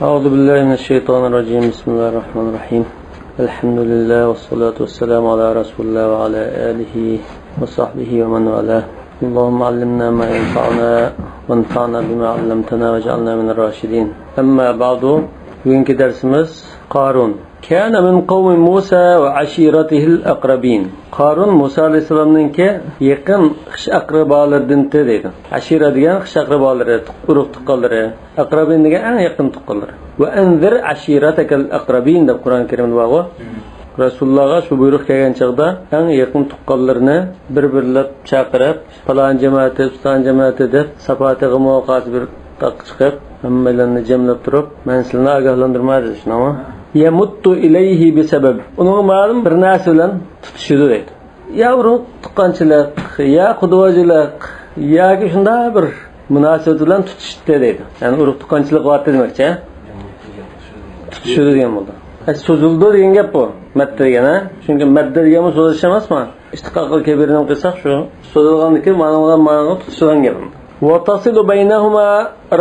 أعوذ بالله من الشيطان الرجيم. بسم الله الرحمن الرحيم. الحمد لله والصلاة والسلام على رسول الله وعلى آله وصحبه ومن والاه. اللهم علمنا ما ينفعنا وانفعنا بما علمتنا واجعلنا من الراشدين. أما بعد، bugünkü dersimiz Qarun. Kana min qavmi Musa ve ashiratihi al-aqrabin. Qarun Musa alayhisolamninki yaqin xish aqrabolaridan deydi. Ashira degan xish aqrabolari, urug' tuqqanlari, aqrabin degan eng yaqin tuqqanlari. Va anzir ashiratakal aqrabin deb Qur'on Karimda bor. Rasulullohga shu buyruq kelgan chaqda eng yaqin tuqqanlarni bir-birlab chaqirib, falon jamoati deb safatiga muvofiq bir taq chiqib, hammalarni jamlab turib, men sizlarni ogohlantirmaydi shunami? Yamuttu ilayhi bi sabab. Uning ma'lum bir narsa bilan tutishidi deydi. Ya urug' tuqqanchilik, ya xudojilik, yoki shunday bir munosabat bilan tutishdi deydi. Ya'ni urug' tuqqanchilik vaqt demakchi. Tutishidi degan bo'ldi. So'zildi degan gap bu. Madda degani, chunki madda degani so'zlash emasmi? Istiqoqil kabirni qilsak shu so'zilganniki ma'noga tutishgan gap. Wa tasilu baynahuma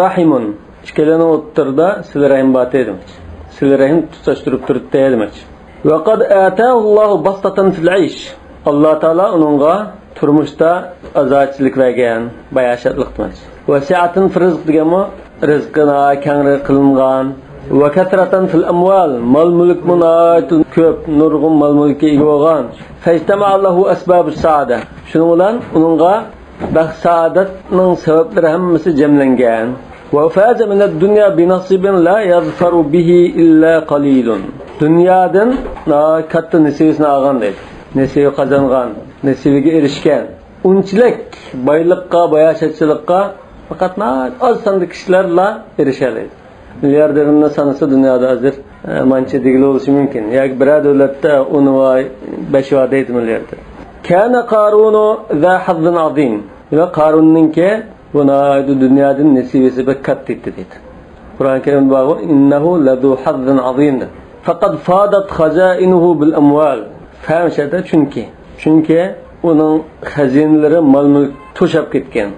rahimun. Ikkalarining o'rtasida sil rahim bor edi. Sil rahim tutashtirib turibdi demakchi. Va qad ataahu Allohu bastatan fil aysh. Alloh taolo uningga turmushda azochilik bergan, bayashatlik demakchi. Va sa'atan rizq deganmi? Rizqini kengri qilingan. Va katratan fil amwal, mal mulk munayatun ko'p, nurg'un mal mulkka ega bo'lgan. Fajtama lahu asbabus saada. Shuning bilan uningga baxt saodatning sabablari hammasi jamlangan. Wa faza min ad-dunya bi nasibin la yazfaru bihi illa qalilun. Dunyodan katta nasibini olgan deydi. Nasibi qozongan, nasibiga erishgan. Unchilik boylikqa, bayashatchilikqa faqat oz sonli kishilarla erishadi. Milliarderning sanasi dunyoda hozir mancha degili bo'lishi mumkin. Yoki bir davlatda 10 va 5 va 7 milliarder. Kana Qarunu za hazzin azim. Va Qarunninki buna dunyodan nasibasi bir katta edi deydi. Qur'on Karimda bor, innahu ladu hazzin azim. Faqat fadat khazainuhu bil amwal. Fahmshada chunki uning xazinalari mol-mulk to'shab ketgan,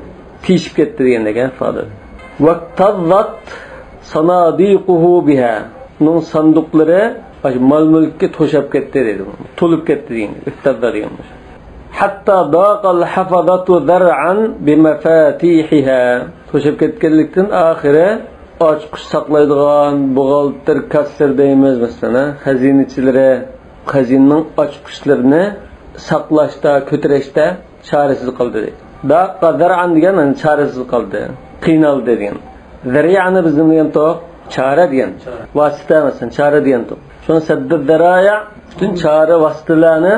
tishib ketdi degan fadat. Vaqtazat sanadiquhu biha. Uning sanduqlari mol-mulkka to'shab ketdi dedi. To'lib ketdi degan, iqtidor degan. Hatta daqal hafazatu zar'an bimafatihiha. To'shab ketganlikdan oxiri ochiq saqlaydigan buxgalter kassir deymiz masalan, xazinachilari xazinning ochiqishlarini saqlashda, ko'tarishda chorasiz qoldi dedi. Daqa zar'an degan chorasiz qoldi, qiynaldi degan. Zar'ani bizning degan to'q chora degan. Vosita masalan chora degan to'q. Shuni sadda zaraya butun chora vositalarni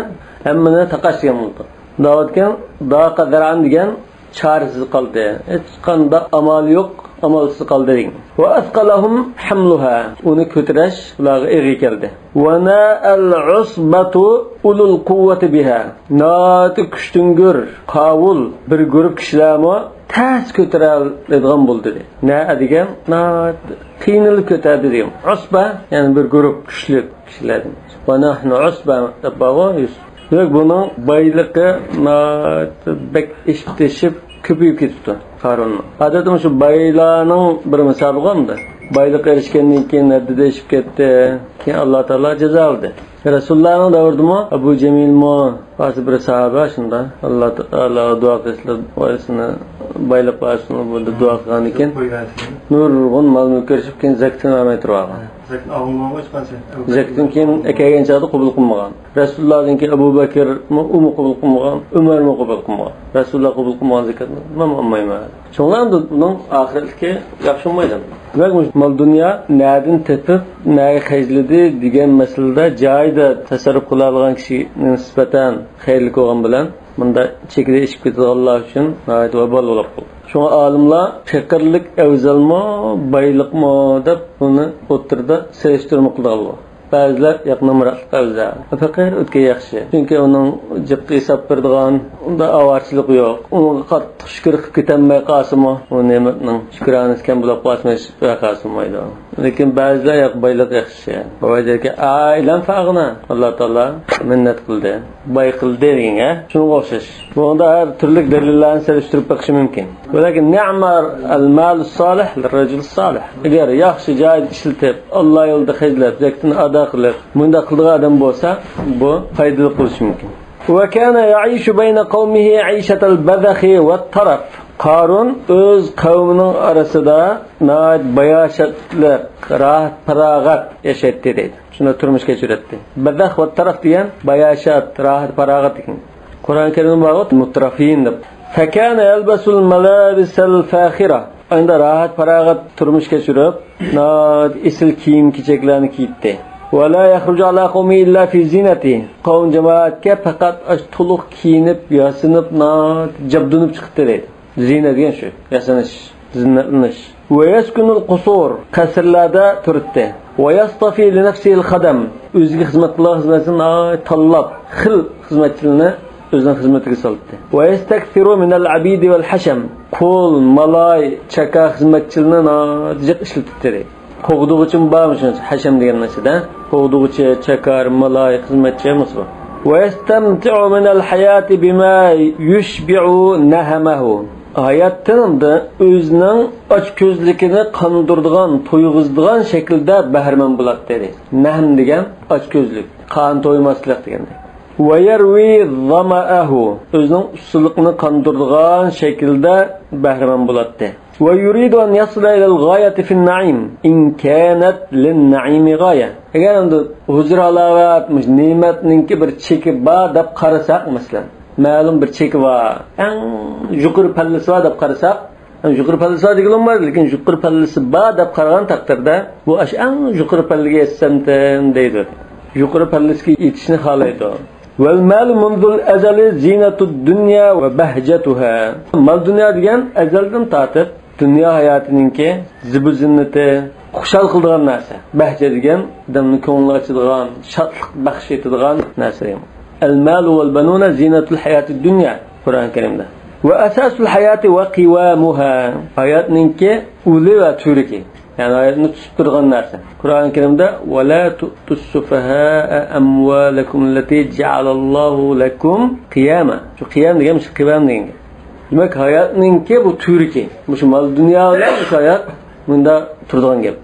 hammani taqashgan bo'ldi. Davatgan daqa zar'an degan chorasiz qoldi. Hech qanday amal yo'q, amalsiz qoldi degan. Va asqalahum hamluha. Uni ko'tarish ularga eg'i keldi. Va na al-usbatu ulul quvvati biha. Nati kuchtungur, qavul bir guruh kishilarmi tas ko'taradigan bo'ldi dedi. Na degan, qiynalib ko'tardi degan. Usba, ya'ni bir guruh kuchli kishilar. Va nahnu usba tabawoyus. Yo'q, buning boyligi bek ishtishib ko'payib ketdi. Qarunning. Odatda shu boylarning bir misoli bo'ldi. Boylik erishgandan keyin nadishib ketdi. Keyin Alloh taolo jazo qildi. Rasulullohning davridimi? Abu Jamilmi, ba'zi bir sahoba shunda Alloh taolo duo qilsa, oilesini boylik bo'lsin bo'ldi duo qilgan ekan. Nurg'un mol-mulk erishib keyin zakatni olmay turgan. Zakatni olmagan qancha? Zakatdan keyin kelgan chaqda qabul qilmagan. Rasulullohninki Abu Bakr qabul qilmagan, Umar qabul qilmagan. Rasululloh qabul qilmagan zakatni men olmayman. Shundan bunun oxiratga yaxshi bo'lmaydi. Demak, mol dunyo nadin tepib, naga xajlidi degan masalada joyida tasarruf qila olgan kishiga nisbatan xayrli bo'lgan bilan bunda chekida ishib ketganlar uchun g'oyat vabol bo'lib qoldi. Shunga olimlar faqirlik afzalmi, boylikmi deb buni o'tirda selishtirma qildilar. ba'zilar yaqinroq o'zlar. Faqir o'tga yaxshi. Chunki uning jiqqa hisob beradigan, unda avarchilik yo'q. Unga qattiq shukr qilib ketanmay qolsa-mu, u ne'matning shukronasi kam bo'lib qolmas vaqasimmaydi. Lekin ba'zilar yo'q, boylik yaxshi. Boylarga aylan faqina Alloh taolo minnat qildi. Boy qildi degan-a, shunga o'xshash. Bunda har turli dalillarni solishtirib baqish mumkin. Lekin ni'mar al-mal solih lir-rajul solih. Agar yaxshi joy ishlatib, Alloh yo'lida xizmat, zakatni ado qilib, bunda qilgan odam bo'lsa, bu foydali bo'lishi mumkin. Va kana ya'ishu bayna qawmihi 'ayshatal badakhi wat-taraf. Qarun o'z qavmining orasida nayt bayashatlar, rahat, farog'at yashaydi dedi. Shuni turmush kechirdi. Badakh va taraf degan bayashat, rahat, farog'at degan. Qur'on Karimda bor mutrafin deb. Fakana yalbasul malabisal fakhira. Unda rahat, farog'at turmush kechirib, nayt isil kiyim-kechaklarni kiydi. Va la yakhruju ala qawmi illa fi zinati. Qavm jamoatga faqat to'liq kiyinib, yasinib, nayt jabdunib chiqdi dedi. Zina degan shu, yasanish, zinatlanish. Va yaskunul qusur, qasrlarda turibdi. Va yastafi li nafsihi al-khadam, o'ziga xizmat qilgan xizmatini tanlab, xil xizmatchilarni o'zining xizmatiga soldi. Va yastakthiru min al-abidi wal hasham, qo'l, malay, chaka xizmatchilarni jiq ishlatdi. Qo'g'dug'ichi bormish, hasham degan narsada, qo'g'dug'ichi, chakar, malay xizmatchi emas bu. Va yastamti'u min al-hayati bima yushbi'u nahamahu. Hayotda o'zining ochko'zligini qondiradigan, to'yg'izadigan shaklda bahramand bo'ladi dedi. Nahm degan ochko'zlik, qon to'ymaslik deganda. Va yarwi zama'ahu, o'zining usulligini qondiradigan shaklda bahramand bo'ladi. Va yuridu an yasla ila al-ghayati fi an-na'im in kanat lin-na'imi ghaya. Agar unda huzur halovat, ne'matninki bir cheki bor deb qarasak, masalan, ma'lum bir cheki bor, eng yuqori pallasi bor deb qarasak, yuqori pallasi degan bo'lmaydi, lekin yuqori pallasi bor deb qaragan taqdirda bu eng yuqori pallaga yetsamdan deydi. Yuqori pallasiga yetishni xohlaydi. Val mal munzul azali zinatud dunya va bahjatuha. Mal dunyo degan azaldan tortib dunyo hayotininki zibu zinnati, xushal qiladigan narsa. Bahja degan odamni ko'ngli ochadigan, shodlik baxsh etadigan narsa. Al-mal wal banuna zinatul hayatid dunya. Qur'on Karimda. Va asasul hayati va qiwamuha. Hayotninki uli va turiki. Yani hayatni tutib turgan narsa. Qur'on Karimda va la tussufaha amwalakum allati ja'alallohu lakum qiyama. Shu qiyam degan shu qivam degan. Demak hayotninki bu turiki. Shu mal dunyo bilan hayot bunda turadigan gap.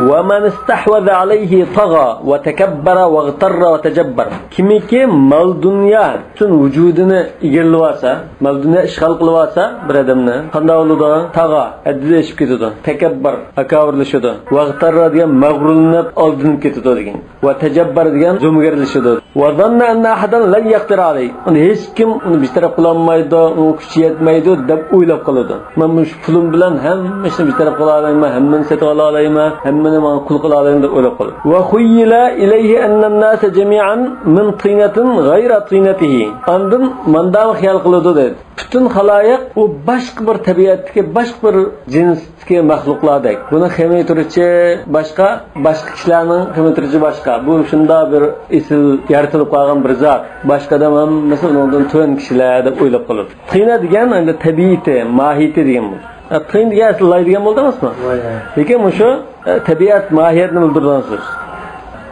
Va man istahwaza alayhi tagha va takabbara va g'tarra va tajabbar. Kimiki mal dunyo uchun vujudini egallab olsa, mal dunyo ishg'ol qilib olsa, bir odamni qanday bo'ladi? Tag'a, addilashib ketadi. Takabbar, akavrlashadi. Va g'tarra degan mag'rurlanib, oldinib ketadi degan. Va tajabbar degan zo'mgarlashadi. Va zanna anna ahadan la yaqdir alayhi. Uni hech kim uni bitaraf qila olmaydi, u kuchi yetmaydi deb o'ylab qoladi. Men shu pulim bilan hammasini bitaraf qila olmayman, hammani seta ola olmayman, hammani men qul qila olaman deb o'ylab qoladi. Va khuyila ilayhi anna an-nasa jami'an min tinatin ghayra tinatihi. Andan mandam xiyol qiladi dedi. Bütün xaloyiq u boshqa bir tabiatdagi, boshqa bir jinsdagi maxluqlardek. Buni xemiturichi boshqa, boshqa kishilarning xemiturichi boshqa. Bu shunda bir isil yaratilib qolgan bir zot. Boshqada ham masalan undan to'an kishilar deb o'ylab qoladi. Tina degan endi tabiati, mohiyati degan bu. Qiyin degan aslay degan bo'ldi emasmi? Lekin shu tabiat mohiyatni bildirgan so'z.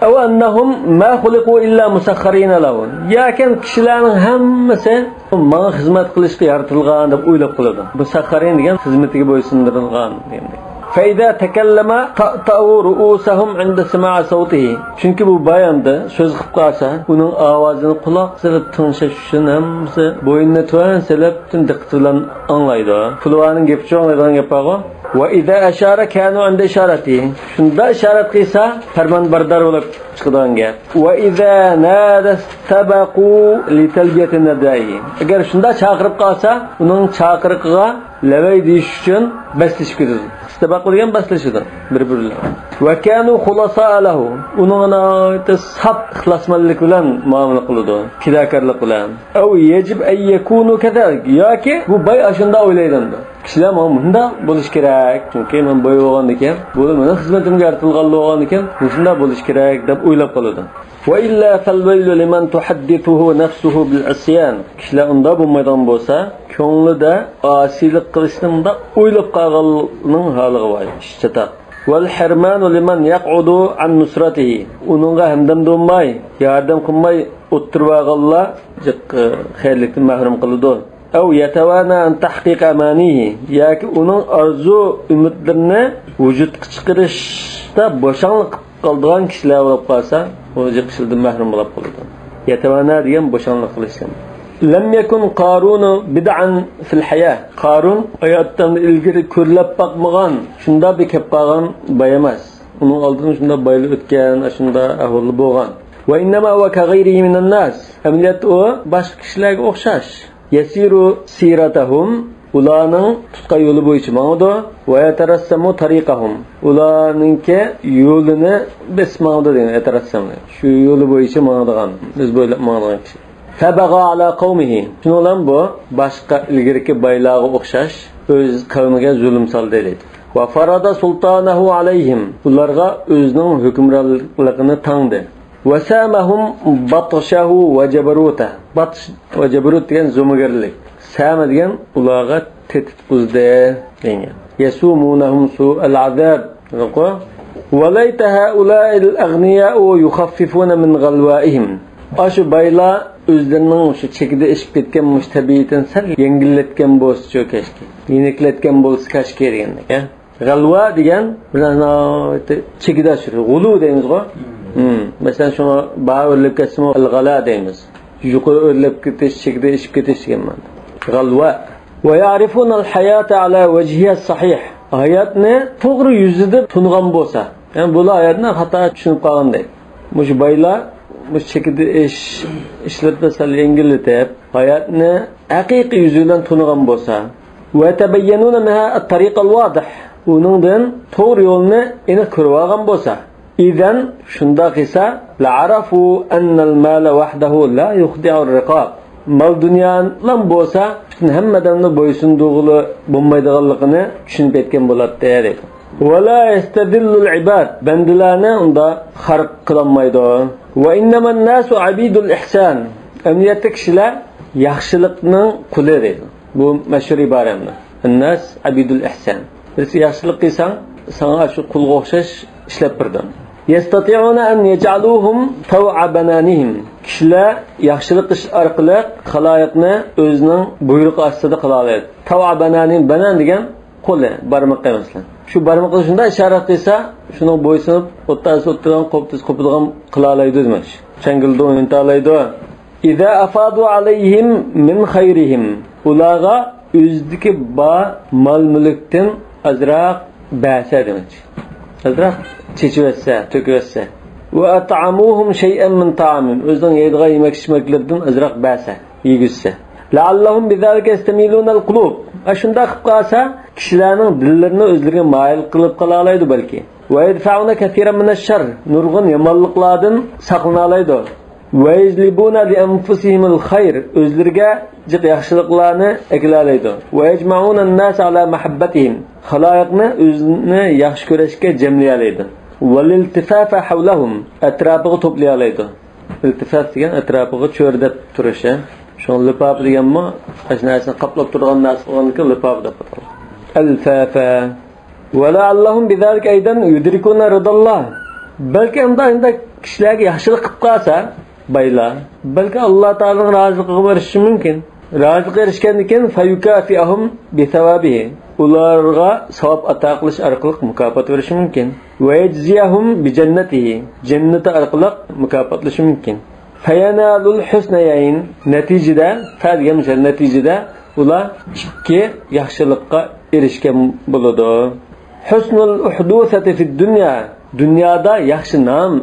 Aw annahum ma khuliqu illa musakharina lahum. Yakan kishilarning hammasi menga xizmat qilishga yaratilgan deb o'ylab qoladi. Musakharin degan xizmatiga bo'ysundirilgan deganday. Fayda takallama ta'u ru'usahum 'inda sama'i sawtihi. Chunki bu bayonda so'z qilib qolsa, uning ovozini quloq silib tingshash uchun hammasi bo'yinni to'an silib diqqat bilan anglaydi. Fulvaning gapi cho'nglaydigan gap bor. Va idza ashara kanu 'inda isharati. Shunda ishorat qilsa, farmonbardor bo'lib chiqadigan gap. Va idza nadastabaqu li talbiyati nadai. Agar shunda chaqirib qolsa, uning chaqiriqiga lavay deyish uchun baslashib ketadi. Istabaq degan baslashadi bir-birlar. Va kanu khulasalahu. Uningna sab ixlosmanlik bilan muomala qiladi, fidokorlik bilan. Aw yajib ay yakunu kadalik. Yoki bu bay ashunda o'ylaydi. kishilar bunda bo'lish kerak, chunki men boy bo'lgan ekan, bu meni xizmatimga artilgan bo'lgan ekan, shunda bo'lish kerak deb o'ylab qoladi. Va illa falwaylu liman tuhaddithuhu nafsuhu bil isyan. Kishilar unda bo'lmaydigan bo'lsa, ko'nglida osiylik qilishni unda o'ylab qolganning holiga voy. Ishchata. Wal hirmanu liman yaq'udu an nusratihi. Uningga hamdam bo'lmay, yordam qilmay o'tirganlar xayrlikdan mahrum qiladi. Aw yatawana an tahqiq amanihi. Yoki uning orzu umidlarini vujudga chiqarishda bo'shanlik qiladigan kishilar bo'lib qolsa, o'zi qishildan mahrum bo'lib qoladi. Yatawana degan bo'shanlik qilishgan. Lam yakun Qarun bid'an fil hayah. Qarun hayotdan ilgari ko'rlab boqmagan, shunda bir kelib qolgan boy emas. Uning oldidan shunda boylik o'tgan, shunda ahvoli bo'lgan. Va innama va ka g'ayrihi minan nas. Amaliyat u boshqa kishilarga o'xshash. Yasiru siratahum, ularning tutqa yo'li bo'yicha mangdi va yatarassamu tariqahum. Ularningki yo'lini besmangdi degan yatarassam. Shu yo'li bo'yicha mangdigan, biz bo'ylab mangdigan kishi. Tabaga ala qavmihi. Shundan bu boshqa ilgirki baylarga o'xshash o'z qavmiga zulm soldi dedi. Va farada sultanahu alayhim. Ularga o'zining hukmronligini tangdi. Va samahum batshahu va jabaruta. Batsh va jabarut degan zo'magarlik. Sama degan ularga tetit uzdi degan. Yasumunahum su'al azab. Va layta haula'i al-aghniya'u yukhaffifuna min ghalwa'ihim. Aşı baylar özlərinin şu çəkide eşib ketken tabiiyyətini sal yengilletken bolsa çox keşke. Yenikletken bolsa keşke degendik, ya. Galva degen bilan çəkide aşırı. Gulu deyimiz go. Mesela şuna bağı örlep ketsin al-gala deyimiz. Yuqori örlep ketiş, çəkide eşib ketiş degen manda. Galva. Ve ya'rifuna al-hayata ala vejhiha sahih. Hayatni to'g'ri yuzida tungan bolsa, yani bu hayatni xato tushunib qolgan deydi. Mush baylar bu şekilde işletme sal yengilletip hayatını haqiqiy yüzünden tunugan bolsa ve tebayyanuna minha at-tariq al-wadih. Uningdan to'g'ri yo'lni aniq ko'rib olgan bolsa, idan shunda qilsa la'arafu anna al-mal wahdahu la yukhdi'u ar-riqab. Mal dunyodan bolsa, hammadan bo'ysunduqli bo'lmaydiganligini tushunib yetgan bo'ladi dedi. ولا يستذل العباد بندلانه unda xarq qilmaydi. Va innaman nasu abidul ihsan. Emniyatda kishilar yaxshilikning quli deydi. Bu mashhur iboramdir. An-nas abidul ihsan. Biz yaxshilik qilsang, sana shu qulga o'xshash ishlab birdan. Yastati'una an yaj'aluhum taw'a bananihim. Kishilar yaxshilik qilish orqali xaloyiqni o'zining buyruqi ostida qila oladi. Taw'a bananin banan degan qo'li, barmoq emaslar. Şu barmoqni shunda ishorat qilsa, shuni bo'ysunib, o'ttasi o'ttirgan qo'pilgan qila oladi demak. Changildi o'ynata oladi. Iza afadu alayhim min khayrihim. Ularga o'zdiki ba mol-mulkdan azroq ba'sa demak. Azroq chechivassa, to'kivassa. Va at'amuhum shay'an min ta'amin. O'zining yeydigan yemak-ichmaklardan azroq ba'sa, yegizsa. La'allahum bizalika yastamiluna al-qulub. Ashunda qilib qolsa, kishilarning dillarini o'zlariga moyil qilib qala oladi balki. Va yadfa'una kaseeran min ash-sharr. Nurg'un yomonliklardan saqlana oladi. Va yajlibuna li anfusihim al-khayr. O'zlariga jiq yaxshiliklarni akila oladi. Va yajma'una an-nas ala mahabbatihim. Xaloyiqni o'zini yaxshi ko'rishga jamlay oladi. Va liltifafa hawlahum. Atrofiga to'play oladi. Iltifat degan atrofiga cho'rdab turishi. Şun lipap deganmi, ashnasini qaplab turgan narsa bo'lganki lipap deb ataladi. Al-fafa. Va la'allahum bizalika aydan yudrikuna ridallah. Balki unda kishilarga yaxshilik qilib qolsa, baylar, balki Alloh taolaning roziligiga erishishi mumkin. Rozilik erishgandan keyin fayukafihum bi thawabihi. Ularga savob ato qilish orqali mukofot berishi mumkin. Va yajziyahum bi jannatihi. Jannati orqali mukofotlashi mumkin. Fayanalul husnayayn natijada ta'digan natijada ular ikki yaxshilikqa erishgan bo'ladi. Husnul uhdusati fid dunya. Dunyoda yaxshi nom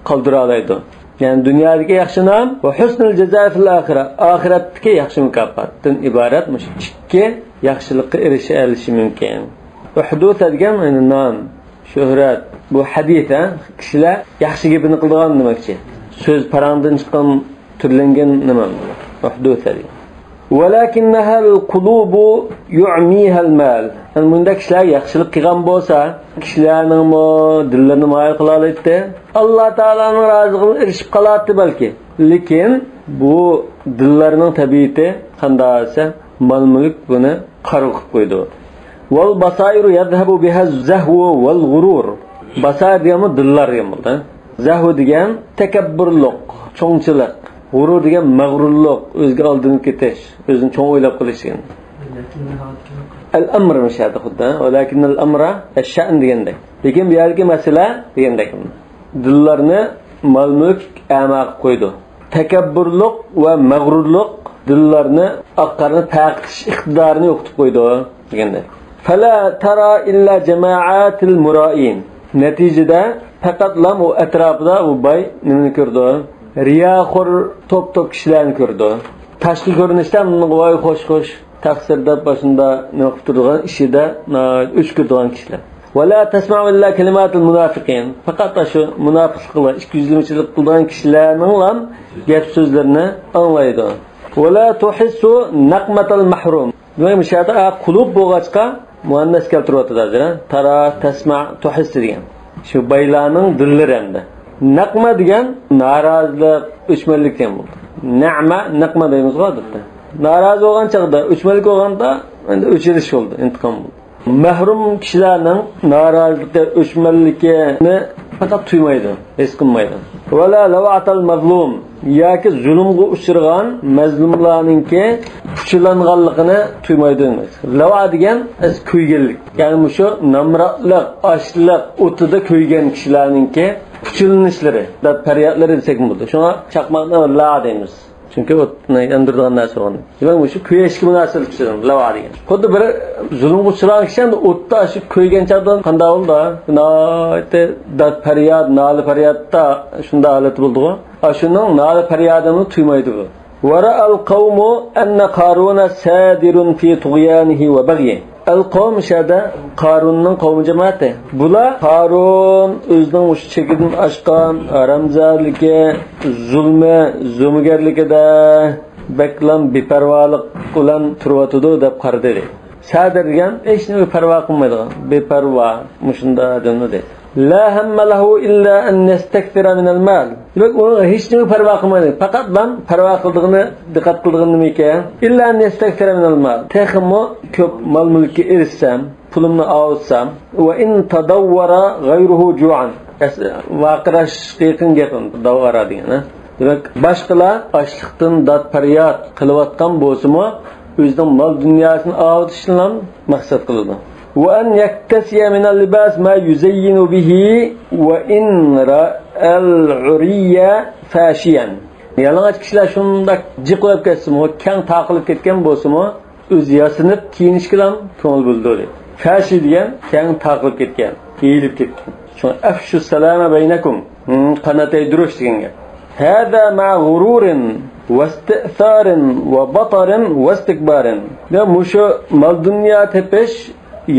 qoldira oladi. Ya'ni dunyodagi yaxshi nom va husnul jazaa fil oxirat. Oxiratdagi yaxshi mukofotdan iborat mush ikki yaxshilikqa erisha olishi mumkin. Uhdusa degan nom, shuhrat. Bu hadisda kishilar yaxshi gapini qiladigan demakchi. Söz parangdan chiqqan turlangan nima? Uhdus dedi. ولكنها القلوب يعميها المال. Yani bunda kişiler yaxşılık qilgan bolsa, kişilerning dillerini mayil qilalaydi. Alloh taolaning roziligiga erishib qoladi balki. Lekin bu dillarining tabiati qanday esa, mal-mulk buni qarg'ib qo'ydi. Wal basairu yadhhabu biha az-zahwu wal ghurur. Basair degani dillar bo'ldi. Zahvu degan takabburlik, cho'ngchilik. G'urur degan mag'rurlik, o'zga oldinib ketish, o'zini cho'ng o'ylab qilish degan. Al-amr mashhada xudda, walakin al-amra ash-sha'n degandek. Lekin bu yergi masala degandek. Dillarni mal-mulk amaq qo'ydi. Takabburlik va mag'rurlik dillarni oqqarni taqish iqtidorini yo'qotib qo'ydi degandek. Fala tara illa jama'atil mura'in. Natijada faqat lam o atrofida u bay nimani ko'rdi? Riyaxor top kishilarni ko'rdi. Tashqi ko'rinishdan voy xo'sh taqsirda boshida nima qilib turgan ishida o'chkirdigan kishilar. Wala tasma'u illa kalimatul munafiqin. Faqat shu munofiqlar, ikkiyuzlimichilik qilgan kishilarning ham gap so'zlarini anglaydi. Wala tuhissu naqmatal mahrum. Demak, mishada qulub bo'g'achqa muannas keltiryapti hozir. Tara, tasma, tuhis degan. Shu baylarning dillari hamda. Naqma degan norozilik, o'chmanlik ham bo'ldi. Naqma deymiz odatda. Norozi bo'lgan chaqda, o'chmanlik bo'lganda endi o'chirish bo'ldi, intiqom bo'ldi. Mahrum kishilarning noroziligi, o'chmanligini faqat tuymaydi, his qilmaydi. Wala law'atal mazlum, yoki zulmga uchragan mazlumlarningki puchlanganligini tuymaydi. Lawa degan kuyganlik. Ya'ni shu namratlik, ochlik, o'tida kuygan kishilarningki puchlinishlari, deb faryatlari desak bo'ladi. Shunga chaqmoqni la deymiz. Chunki o'tni yandirgan narsa bo'ladi. Demak, shu kuyashga munosib kishilar lawa degan. Xuddi bir zulmga uchragan kishi o'tda shu kuygan chaqdan qanday bo'ldi? Noite dad faryad, nali faryadda shunda holat bo'ldi-ku. Shuning nali faryadini tuymaydi bu. Wara'al qawmu anna qaruna sadirun fi tughyanihi wa baghi. Al-qawm shada Qarunning qavmi jamoati. Bular Qarun o'zining o'sha chekidan oshgan haramzorligi, zulmi, zo'migarligida baklam beparvolik bilan turyotdi deb qaradi. Sadir degan hech nima parvo qilmaydigan, beparvo, mushunda dedi. La hamma lahu illa an yastakthira min al-mal. Demak, u hech nima parvo qilmaydi. Faqat men parvo qildig'ini, diqqat qildig'ini ekan. Illa an yastakthira min al-mal. Texmo ko'p mol-mulkka erishsam, pulimni olsam, va in tadawwara ghayruhu ju'an. Vaqirash yaqin gapim, davara degan. Demak, boshqalar ochliqdan dod faryod qilayotgan bo'lsa-mu, o'zining mol dunyosini olishdan maqsad qiladi. وأن يكتسي من اللباس ما يزين به وإن رأى العرية فاشيا. Yalang'och kishilar shunday jiqlab ketsa-mu, kang taqilib ketgan bo'lsa-mu, o'zi yasinib kiyinish bilan ko'ngil bo'ldi. Fashi degan kang taqilib ketgan, kiyilib ketgan. Shu afshu salama baynakum. Qanatay durush degan gap. Hada ma ghururin wastitharin wa batarin wastikbarin. Ya mushu mal dunyo tepish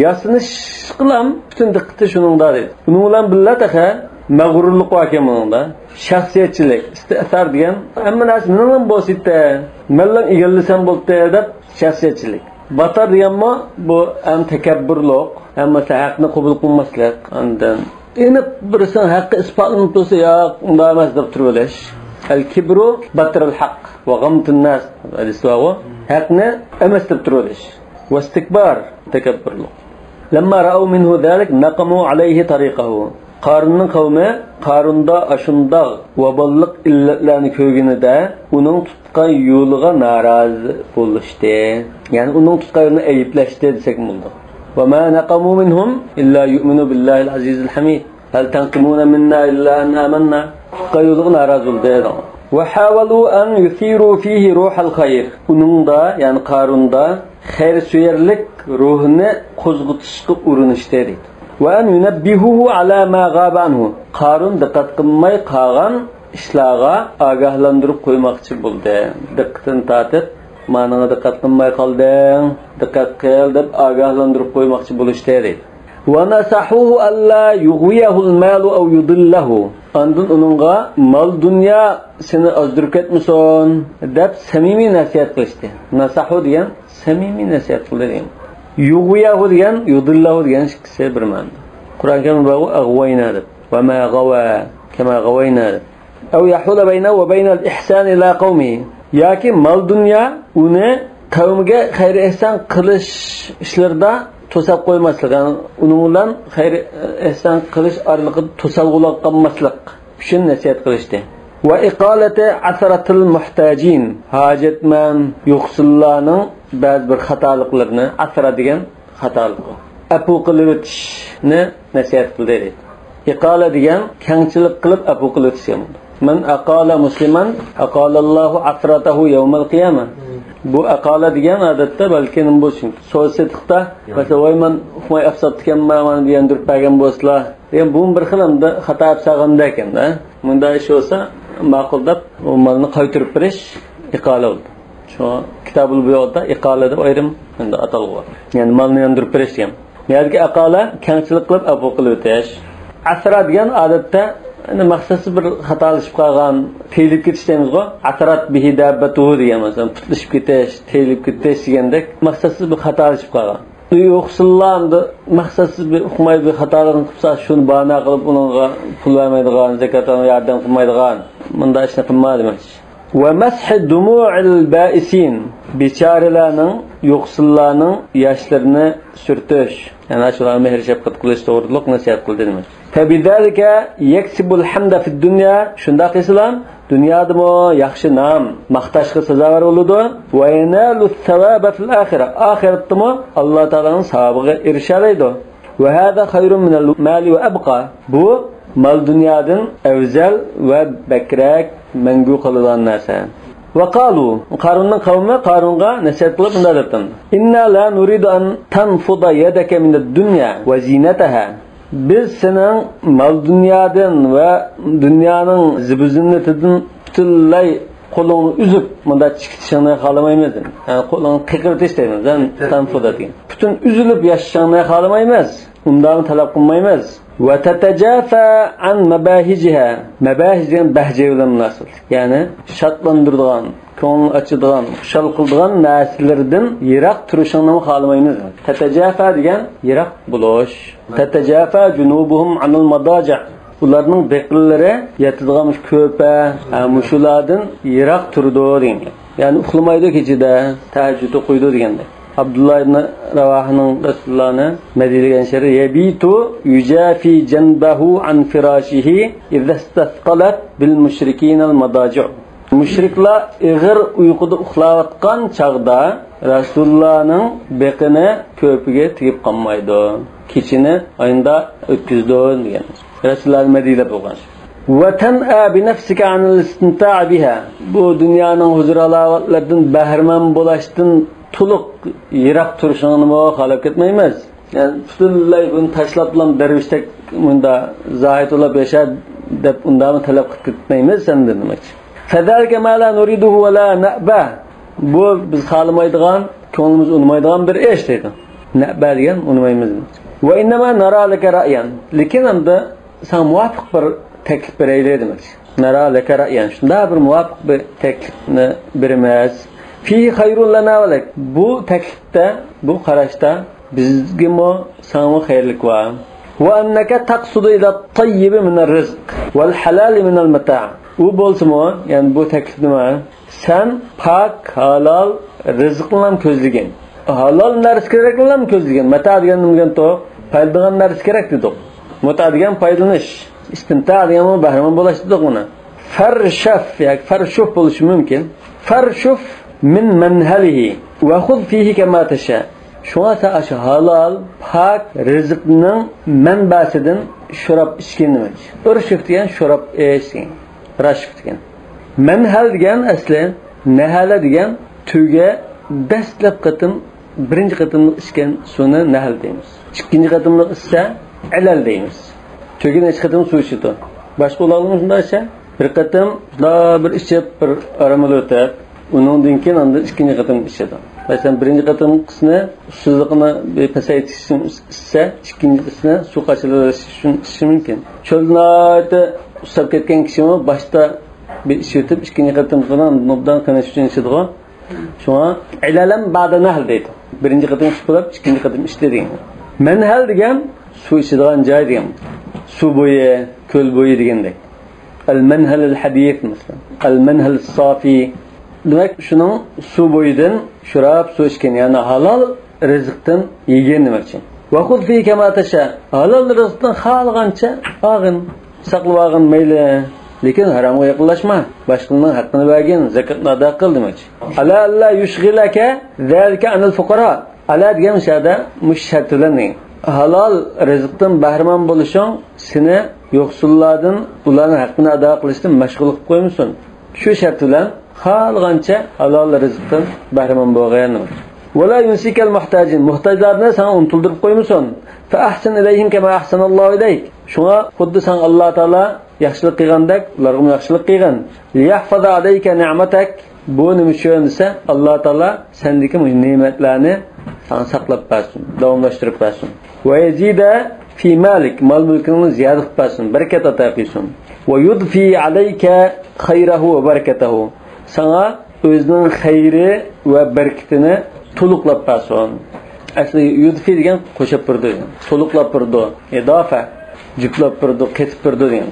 yasinish qilam butun diqqati shuningda deydi. Buning bilan birga taqa mag'rurlik bor ekan buningda. Shaxsiyatchilik, istisar degan hamma narsa mendan bo'lsa-da, mendan egallasam bo'ldi deb shaxsiyatchilik. Batar deganmi bu ham takabburlik, hamma haqni qabul qilmaslik, undan endi birisi haqqi isbotlanib tursa, yo'q, unday emas deb turibolish. Al-kibru batrul haqq va ghamtun nas. Hadisda haqni emas deb turibolish. واستكبار تكبر له. لما رأوا منه ذلك نقموا عليه طريقه. Qarunning qavmi Qarunda ashunda vabolliq illatlarni ko'rganida uning tutgan yo'liga norozi bo'lishdi. Ya'ni uning tutgan yo'lini ayblashdi desak bo'ladi. Va ma naqamu minhum illa yu'minu billahi al-aziz al-hamid. Hal tanqimuna minna illa an amanna. Qayuliga norozi bo'ldi. وحاولوا أن يثيروا فيه روح الخير. Uningda, ya'ni Qarunda xayr suyarlik ruhini qo'zg'atishga urinishdi dedi. Va an yunabbihuhu ala ma ghaba anhu. Qarun diqqat qilmay qolgan ishlarga ogohlantirib qo'ymoqchi bo'ldi. Diqqatini tortib, "Menga diqqat qilmay qolding, diqqat qil" deb ogohlantirib qo'ymoqchi bo'lishdi dedi. وَنَسَحُوهُ أَلَّا يُغْوِيَهُ الْمَالُ أَوْ يُضِلَّهُ Andın onunğa mal dünya seni öldürüp etmişsin dep samimi nasihat kılıştı. Nasahu diyen samimi nasihat kıldı diyen. Yughwiyahu diyen, yudillahu diyen ikisi bir ma'na. Kur'an-ı Kerim bu aghwayna deb. Ve ma gawa kema gawayna deb. Ev yahula beynehu ve beynel ihsan ila kavmihi. Yaki mal dünya onu kavmiga hayır ihsan kılış işlerde to'sab qo'ymaslik, uning bilan xayr ehson qilish orqali to'salg'ulik qilmaslik uchun nasihat qilishdi. Va iqolati asratil muhtajin, hojatman yo'qsillarning ba'zi bir xatoliklarini, asra degan xatolik, apu qilib o'tishni nasihat qildi. Iqola degan kengchilik qilib apu qilib o'tish. Man aqala musliman aqalallohu asratahu yawmal qiyamah. Bu aqala degan odatda balki nima bo'lsin, so'zsetiqda masalan voyman hukmay afsatgan ma'mani degan durib bergan bo'lsalar, degan bu bir xilimda xato yapsaganda ekanda, bunda ish bo'lsa ma'qul deb u malni qaytirib berish iqola bo'ldi. Shu kitobul buyoqda iqola deb ayrim endi atalg'i bor. Ya'ni malni yondirib berish degan. Yoki aqala kengchilik qilib abu qilib o'tish. Asra degan odatda maqsadsiz bir xatolashib qolgan, teyilib ketish deymiz-ku. Asrat bihi dabbatuhu degan masalan, putlashib ketish, teyilib ketish degandek maqsadsiz bir xatolashib qolgan. Yo'qsillarni maqsadsiz bir hukmay bir xatolarni qilsa, shuni bahona qilib uningga pul vermaydigan, zakatni yordam qilmaydigan, bunda ishni qilmaydi demoqchi. Wa mashi dumu'il ba'isin, bechoralarning, yo'qsillarning yoshlarini surtish, ya'ni shularga mehr shafqat qilish to'g'riliq nasihat qildi demoqchi. Fabidalika yaksibul hamda fid dunya, shunda qilsalar dunyodami yaxshi nom, maqtashga sazovor bo'ladi va yanalu thawaba fil oxirah, oxiratdami Alloh taolaning savobiga erishalaydi. Va hada khayrun min al mali va abqa, bu mal dunyodan afzal va bakrak mangu qiladigan narsa. Va qalu, Qarunning qavmi Qarunga nasihat qilib bunday debdi: Inna la nuridu an tanfuda yadaka min ad-dunya wa zinataha. Biz sening mal dunyodan va dunyoning zibuzinnatidan butunlay qo'lingni uzib, bunda chiqishingni xohlamaymiz. Yani qo'lingni qiqirtish deymiz, tanfuda degan. Butun uzilib yashashingni xohlamaymiz. Undan talab qilmaymiz. Va tatajafa an mabahijiha. Mabahij degan bahja bilan nasl. Ya'ni shatlandiradigan, ko'ngil ochadigan, xushal qiladigan narsalardan yiroq turishingni xohlamaymiz. Tatajafa degan yiroq bo'lish. Tatajafa junubuhum anil madaja. Ularning beqillari yatadigan ko'pa, mushulardan yiroq turdi degan. Ya'ni uxlamaydi kechida, tahajjud o'qiydi deganda. Abdullah ibn Ravahning Rasulullohni Madinaga shari yabitu yujafi janbahu an firashihi idza istasqalat bil mushrikin al madaji'. Mushriklar ig'ir uyquda uxlayotgan chaqda Rasulullohning beqini ko'piga tegib qolmaydi. Kechini oyinda o'tkazdi degan. Rasululloh Madinada bo'lgan. Va tan'a bi nafsika an al-istimta' biha. Bu dunyoning huzur alovatlaridan bahramand bo'lishdan to'liq yiroq turishingni xohlab ketmaymiz. Yani butunlay buni tashlab bilan darvishdak bunda zohidulab yashab deb undan talab qilib ketmaymiz sendan demoqchi. Fadalika ma la nuriduhu va la na'ba. Bu biz xohlamaydigan, ko'nglimiz unmaydigan bir ish deydi. Na'ba degan unmaymiz. Va innama nara laka ra'yan. Lekin endi sen muvofiq bir taklif beraylik demoqchi. Nara laka ra'yan. Shunda bir muvofiq bir taklifni beramiz. Fi hayrun lana valak. Bu taklifda, bu qarashda bizga mo sana xayrlik va. Va annaka taqsudu ila at-tayyib min ar-rizq wal halal min al-mata'. U bo'lsa-mo, ya'ni bu taklif nima? Sen pak, halal rizqni ko'zlagan. Halal narsa kerakligini ko'zlagan. Mata degan nima to? Foydalan narsa kerak dedik. Mata degan foydalanish. Istimta degan bahramand bo'lish dedik buni. Farshaf, yoki farshuf bo'lishi mumkin. Farshuf min manhalihi va khudh fihi kama tasha. Shunga ash halal, pak rizqning manbasidan shurab ichgan demak. Urshuf degan shurab ichgan. Rashf degan. Manhal degan asli nahala degan tuga dastlab qatim birinchi qatimni ichgan suvni nahl deymiz. Ikkinchi qatimni ichsa alal deymiz. Tugini ichgan qatim suv ichdi. Boshqa ularning shunday esa bir qatim bir ichib bir aramal o'tib undan keyin endi ikkinchi qatim ichadi. Mesela birinci qatımqisini suzluqini pasaytish uchun issa, ikkincisini suv qaçırilishi uchun ishi mumkin. Cho'llarda usab ketgan kishi boshda bir ish o'tib, ikkinchi qatımqini nobdan qanish uchun ishlaydi. Shunga ilalam ba'da nahl deydi. Birinchi qatim ish qilib, ikkinchi qatim ish degan. Manhal degan suv ichadigan joy degan. Suv bo'yi, ko'l bo'yi degandek. Al-manhal al-hadith masalan. Al-manhal as-safi. Demak, shuning suv bo'yidan shurab suv ichgan, ya'ni halol rizqdan yegan demakchi. Va xud fi kama tasha. Halol rizqdan xohlagancha og'in, saqlab olgan mayli, lekin haromga yaqinlashma. Boshqaning haqqini bergin, zakotni ado qil demakchi. Ala alla yushghilaka zalika anil fuqara. Ala degan shada mushatlaning. Halol rizqdan bahramon bo'lishing seni yo'qsullardan ularning haqqini ado qilishdan mashg'ul qilib qo'ymasin. Shu shart bilan xohlagancha halol rizqdan bahramon bo'lgan. Wala yunsikal muhtajin. Muhtojlarni sen unuttirib qo'ymasin. Fa ahsin ilayhim kama ahsanallohu ilayk. Shunga xuddi sen Alloh taolo yaxshilik qilgandek ularga yaxshilik qilgan. Liyahfaza alayka ni'matak. Bu nima uchun desa Alloh taolo sendagi ne'matlarni sana saqlab bersin, davomlashtirib bersin. Va yazida fi malik, mal mulkini ziyoda qilib bersin, barakat ato qilsin. Va yudfi alayka khayrahu va barakatahu. Sana o'zining xayri va barakatini to'liqlab bersin. Asli yudfi degan qo'shib turdi, to'liqlab turdi, idofa, juplab turdi, ketib turdi degan.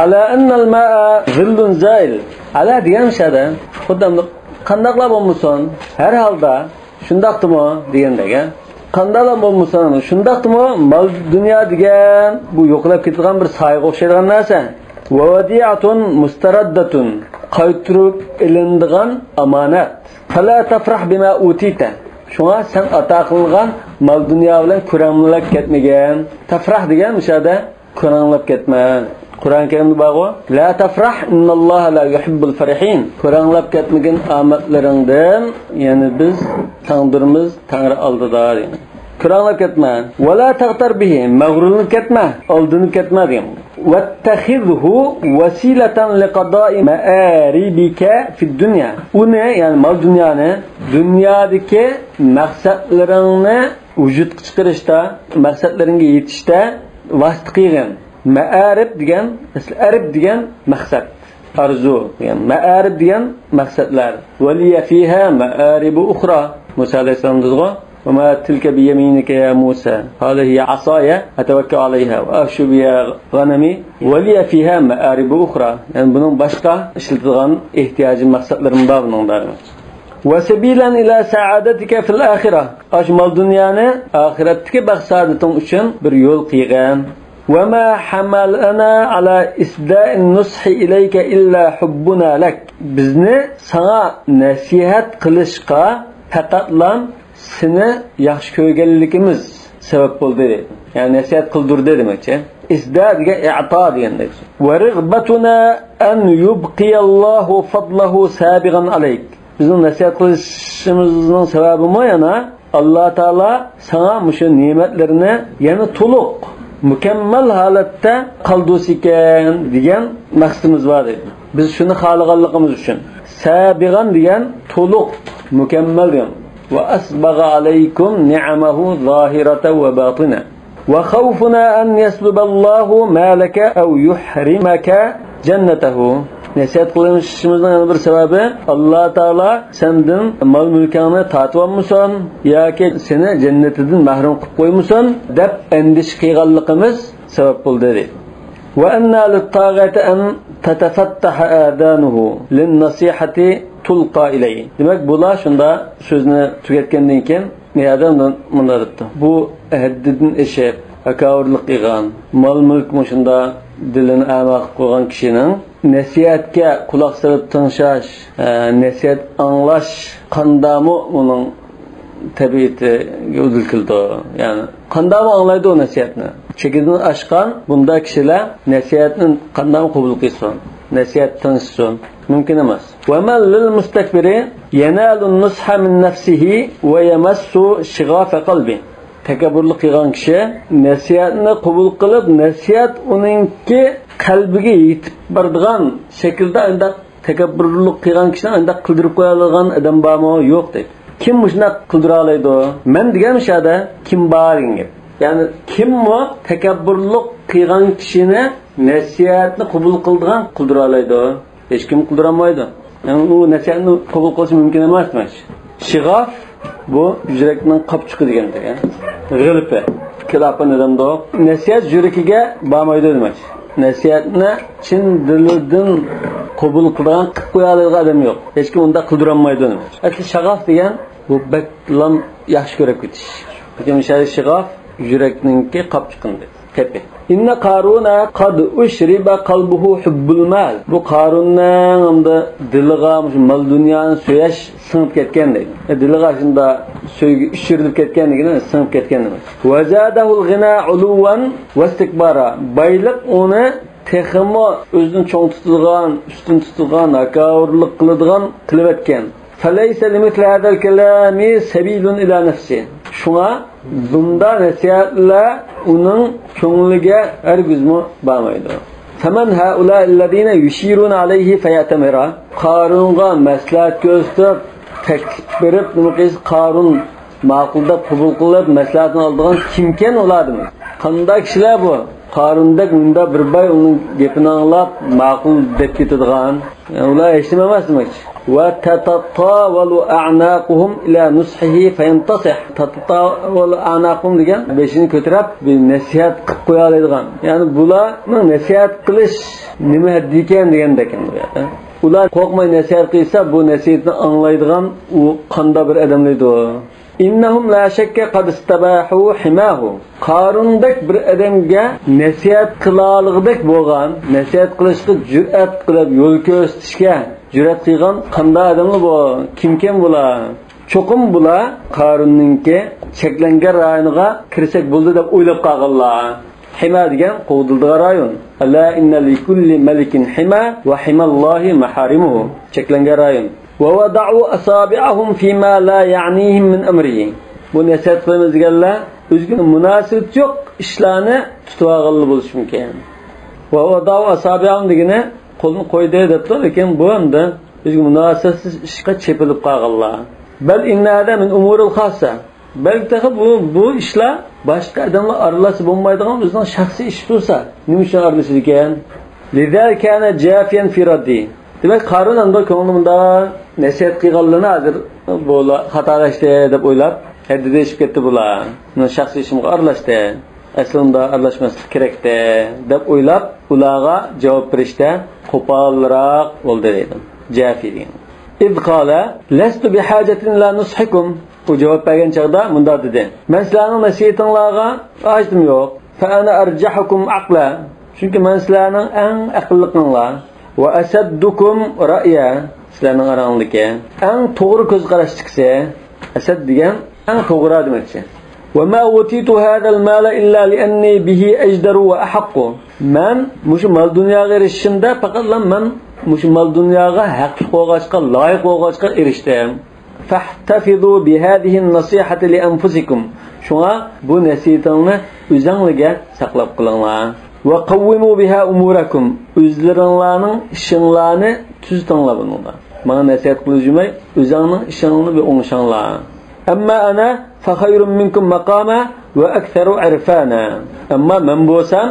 Ala annal ma'a zillun zail. Ala degan shada xuddi qandaqlar bo'lmasin, har holda shundaqdimi degandagi. Qandaqlar bo'lmasin, shundaqdimi mal dunyo degan bu yo'qlab ketgan bir soyga o'xshaydigan narsa. Wadi'atun mustaraddatun. Qaytirib ilindigan amonat. Fala tafrah bima utita. Shunga sen ato qilgan mal dunyo bilan ko'ramlab ketmagan. Tafrah degan o'shada ko'ramlab ketma. Qur'on Karimda bor, la tafrah innalloha la yuhibbul farihin. Ko'ramlab ketmagan omadlaringdan, ya'ni biz taqdirimiz Tangri oldida deydi. Ko'ramlab ketma. Va la taqtar bihi, mag'rurlanib ketma, aldinib ketma deydi. Wattakhidhu wasilatan liqada'i ma'aribika fid dunya. Uni, ya'ni mal dunyoni, dunyodagi maqsadlaringni vujudga chiqarishda, maqsadlaringga yetishda vosita qilgan. Ma'arib degan, arib degan maqsad, arzu degan, ma'arib degan maqsadlar. Waliya fiha ma'arib ukhra. Musa alayhisalom dedi: "Va ma tilka bi yaminika ya Musa? Hada hiya asaya atawakkal alayha wa ashu biha ghanami waliya fiha ma'arib ukhra." Yani bunun boshqa ishlatilgan ehtiyoji maqsadlarim bor buningda. Wa sabilan ila sa'adatika fil akhirah. Ashmal dunyoni oxiratdagi baxt saodating uchun bir yo'l qilgan. وما حملنا على إسداء النصح إليك إلا حبنا لك. Bizni sana nasihat qilishqa faqatlam seni yaxshi ko'rganligimiz sabab bo'ldi. Ya'ni nasihat qildirdi demakchi. Isda degan i'to degandek. Va rig'batuna an yubqiyallohu fadlahu sabiqan alayk. Bizning nasihat qilishimizning sababi mo yana Alloh taolo sana mushu ne'matlarini yana to'liq mukammal holatda qaldosikan degan maqsadimiz bor edi. Biz shuni xohlaganligimiz uchun sabiqan degan to'liq mukammal degan. Va asbagha alaykum ni'amahu zahiratan va batina. Va khawfuna an yasluballohu malaka aw yuhrimaka jannatahu. Nasihat qilishimizning bir sababi Alloh taolo sendan mol mulkingni tatib olmasin yoki seni jannatidan mahrum qilib qo'ymasin deb endish qilganligimiz sabab bo'ldi dedi. Va anna lit-taghati an tatafattaha adanuhu lin-nasihati tulqa ilayhi. Demak, bular shunda so'zni tugatgandan keyin niyadamdan bunda debdi. Bu haddidan eshib, akavurlik qilgan, mol mulk mushunda dilini amaq qo'ygan kishining nasihatga quloq solib tingshash, nasihat anglash qandami uning tabiatiga udil qildi. Ya'ni qandami anglaydi o nasihatni. Chekidan oshgan bunda kishilar nasihatni qandami qabul qilsin, nasihat tingsin mumkin emas. Va man lil mustakbiri yanalu an-nusha min nafsihi va yamassu shighafa qalbi. Takabburlik qilgan kishi nasihatni qabul qilib, nasihat uningki qalbiga yetib boradigan shaklda unda takabburlik qilgan kishini unda qildirib qo'yadigan odam bormi yo'q deydi. Kim shuna qildira oladi? Men degan shada kim bor degan. Ya'ni kim mu takabburlik qilgan kishini nasihatni qabul qildigan qildira oladi? Hech kim qildira olmaydi. Yani u nasihatni qabul qilish mumkin emas. Shig'af bu yurakning qopchiqi deganda, ya. G'ilpi. Kilapın adamda nasihat yuragiga bormaydi demak. Nasihatni chin dilidan qabul qilgan qilib qo'yadigan odam yo'q. Hech kim unda qildira olmaydi demak. Asli shag'af degan bu baklam yaxshi ko'rib ketish. Lekin shag'af yurakninki qopchiqindi. Tepe. İnne Qaruna qad ushriba qalbuhu hubbul mal. Bu Qarunning unda diliga mal dunyoni so'yash singib ketgan deydi. Diliga shunda so'ygi ushirilib ketganligini singib ketgan demak. Wazadahu al-ghina uluwan wastikbara. Bayliq uni texmo o'zini cho'ng tutilgan, ustun tutilgan, hakavrlik qiladigan qilib etgan. Falaysa limithli hadal kalami sabilun ila nafsi. Şuna bunda nasihatlar onun ko'ngliga hargizmi bormaydi. Faman haula alladina yushiruna alayhi fayatamira. Qarunga maslahat ko'rsatib, taklif berib, nima qilsa Qarun ma'qulda qabul qilib, maslahatni oladigan kimken ulardimi? Qanday kishilar bu? Qarundek bunda bir bay uning gapini anglab, ma'qul deb ketadigan. Ular eshitmamas demakchi. Wa tatatawalu a'naquhum ila nushihi fayantasih. Tatatawalu a'naquhum degan beshini ko'tarib bir nasihat qilib qo'ya oladigan. Ya'ni bularning nasihat qilish nima ekan deganda ekan bu yerda. Ular qo'rqmay nasihat qilsa, bu nasihatni anglaydigan u qanday bir odamlaydi u. İnnahum la shakka qad istabahu himahu. Qarundek bir odamga nasihat qilaligidek bo'lgan, nasihat qilishga jur'at qilib yo'l ko'rsatishga jur'at qilgan qanday odamlar bu? Kimken bular? Cho'qim bular Qarunninki cheklangan rayoniga kirsak bo'ldi deb o'ylab qolganlar. Hima degan qo'dildigan rayon. Alla inna likulli malikin hima wa himallohi maharimuhu. Cheklangan rayon. وَوَضَعُوا أَصَابِعَهُمْ فِيمَا لَا يَعْنِيهِمْ مِنْ أَمْرِهِ. Bu nasihat qilamiz deganlar o'ziga munosib yo'q ishlarni tutib olganlar bo'lishi mumkin. وَوَضَعُوا أَصَابِعَهُمْ degani qo'lni qo'ydi debdi, lekin bu endi o'ziga munosibsiz ishga chepilib qolganlar. Bal inna hada min umuril xassa. Balki bu ishlar boshqa odamlar aralashib bo'lmaydigan o'zining shaxsiy ishi bo'lsa, nima uchun aralashadi ekan? Lidal kana jafiyan fi raddi. Demek Qarun anda ko'nglimda nasihat qilganlarni hozir bo'la xatolashdi deb o'ylab, haddidashib ketdi bular. Men shaxsiy ishimga aralashdi. Aslida aralashmaslik kerakdi deb o'ylab, ularga javob berishda qo'polroq bo'ldi dedim. Jafi degan. İz qala lastu bihajatin la nushikum. Bu javob bergan chaqda munda dedi. Men sizlarning nasihatingizga hojim yo'q. Fa ana arjahukum aqla. Chunki men sizlarning eng aqlliqinglar. Ve asaddukum ra'ya. Sizlarning arangdagi eng to'g'ri ko'z qarashchisi. Asad degan eng to'g'ri demakchi. Ve ma utitu hada al-mala illa li'anni bihi ajdaru wa ahaqqu. Men mushu mal dunyoga erishishimda faqat men mushu mal dunyoga haqli bo'lg'achqa, loyiq bo'lg'achqa erishdim. Fahtafizu bi hadhihi an-nasihati li anfusikum. Shunga bu nasihatingni o'zingizga saqlab qolinglar. Ve kavvimu biha umurakum. O'zlaringlarning ishinglarni tuzitinglar bunga. Mana nasihat qilishmay, o'zingning ishingni bir o'ngshanglar. Amma ana fa khayrun minkum maqama va aktharu irfana. Amma men bo'lsam,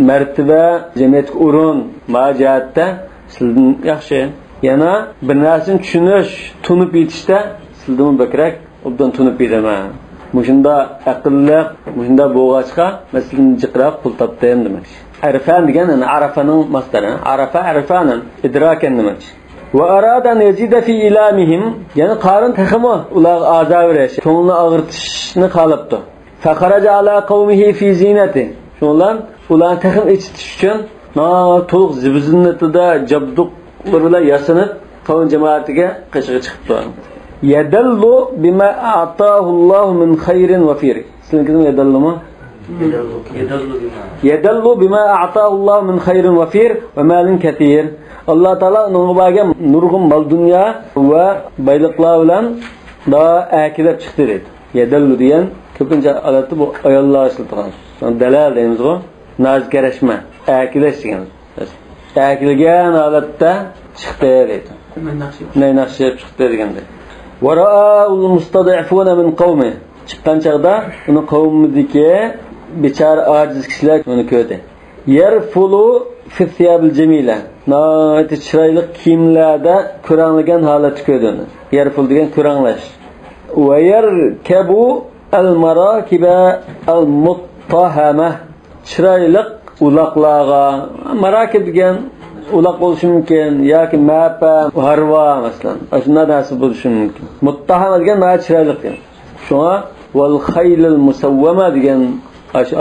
martaba, jamiyatga o'rin, majatda sizdan yaxshi. Yana bir narsani tushunish, tunib yetishda sizdan bakrak, obdan tunib yetaman. Mushunda aqlli, mushunda bo'g'achqa masalan jiqrab pul topdim demak. Arfan degan arafaning masdari. Arafa arfanan idrakan demak. Va arada an yazida fi ilamihim, ya'ni Qarun taxmo ular azavresh, ko'ngilni og'irtishni qalibdi. Fa kharaja ala qawmihi fi zinati. Shundan ularni taxim etish uchun to'liq zibiznatida jabduqlar bilan yasanib qavm jamoatiga qishga chiqibdi. Yadallu bima a'tahu Alloh min khayrin wa fir. Sizlarga yadallumi? Yadallu bima a'tahu Alloh min khayrin wa fir va malin katir. Alloh taolo unga nurg'un mal dunyo va boyliqlar bilan da akilab chiqdi dedi. Yadallu degan ko'pincha odatda bu ayollar ishlatilgan. Dalal deymiz-ku, nazkarashma, akilash degan. Akilgan holatda chiqdi dedi. Naqshib chiqdi deganda. Vara'ul mustad'ifuna min qawmi. Chiqqan chaqda uni qavmidagi bechara ojiz kishilar uni ko'rdi. Yarfulu fi thiyabil jamila. Noiti chiroyli kiyimlarda ko'ranglagan holatda ko'rdi uni. Yarful degan ko'ranglash. Va yarkabu al-marakiba al-muttahama. Chiroyli uloqlarga marakib degan uloq bo'lishi mumkin yoki mapa, harva masalan. Shunday narsa bo'lishi mumkin. Muttahama degan mana chiroyli degan. Shunga wal khaylul musawwama degan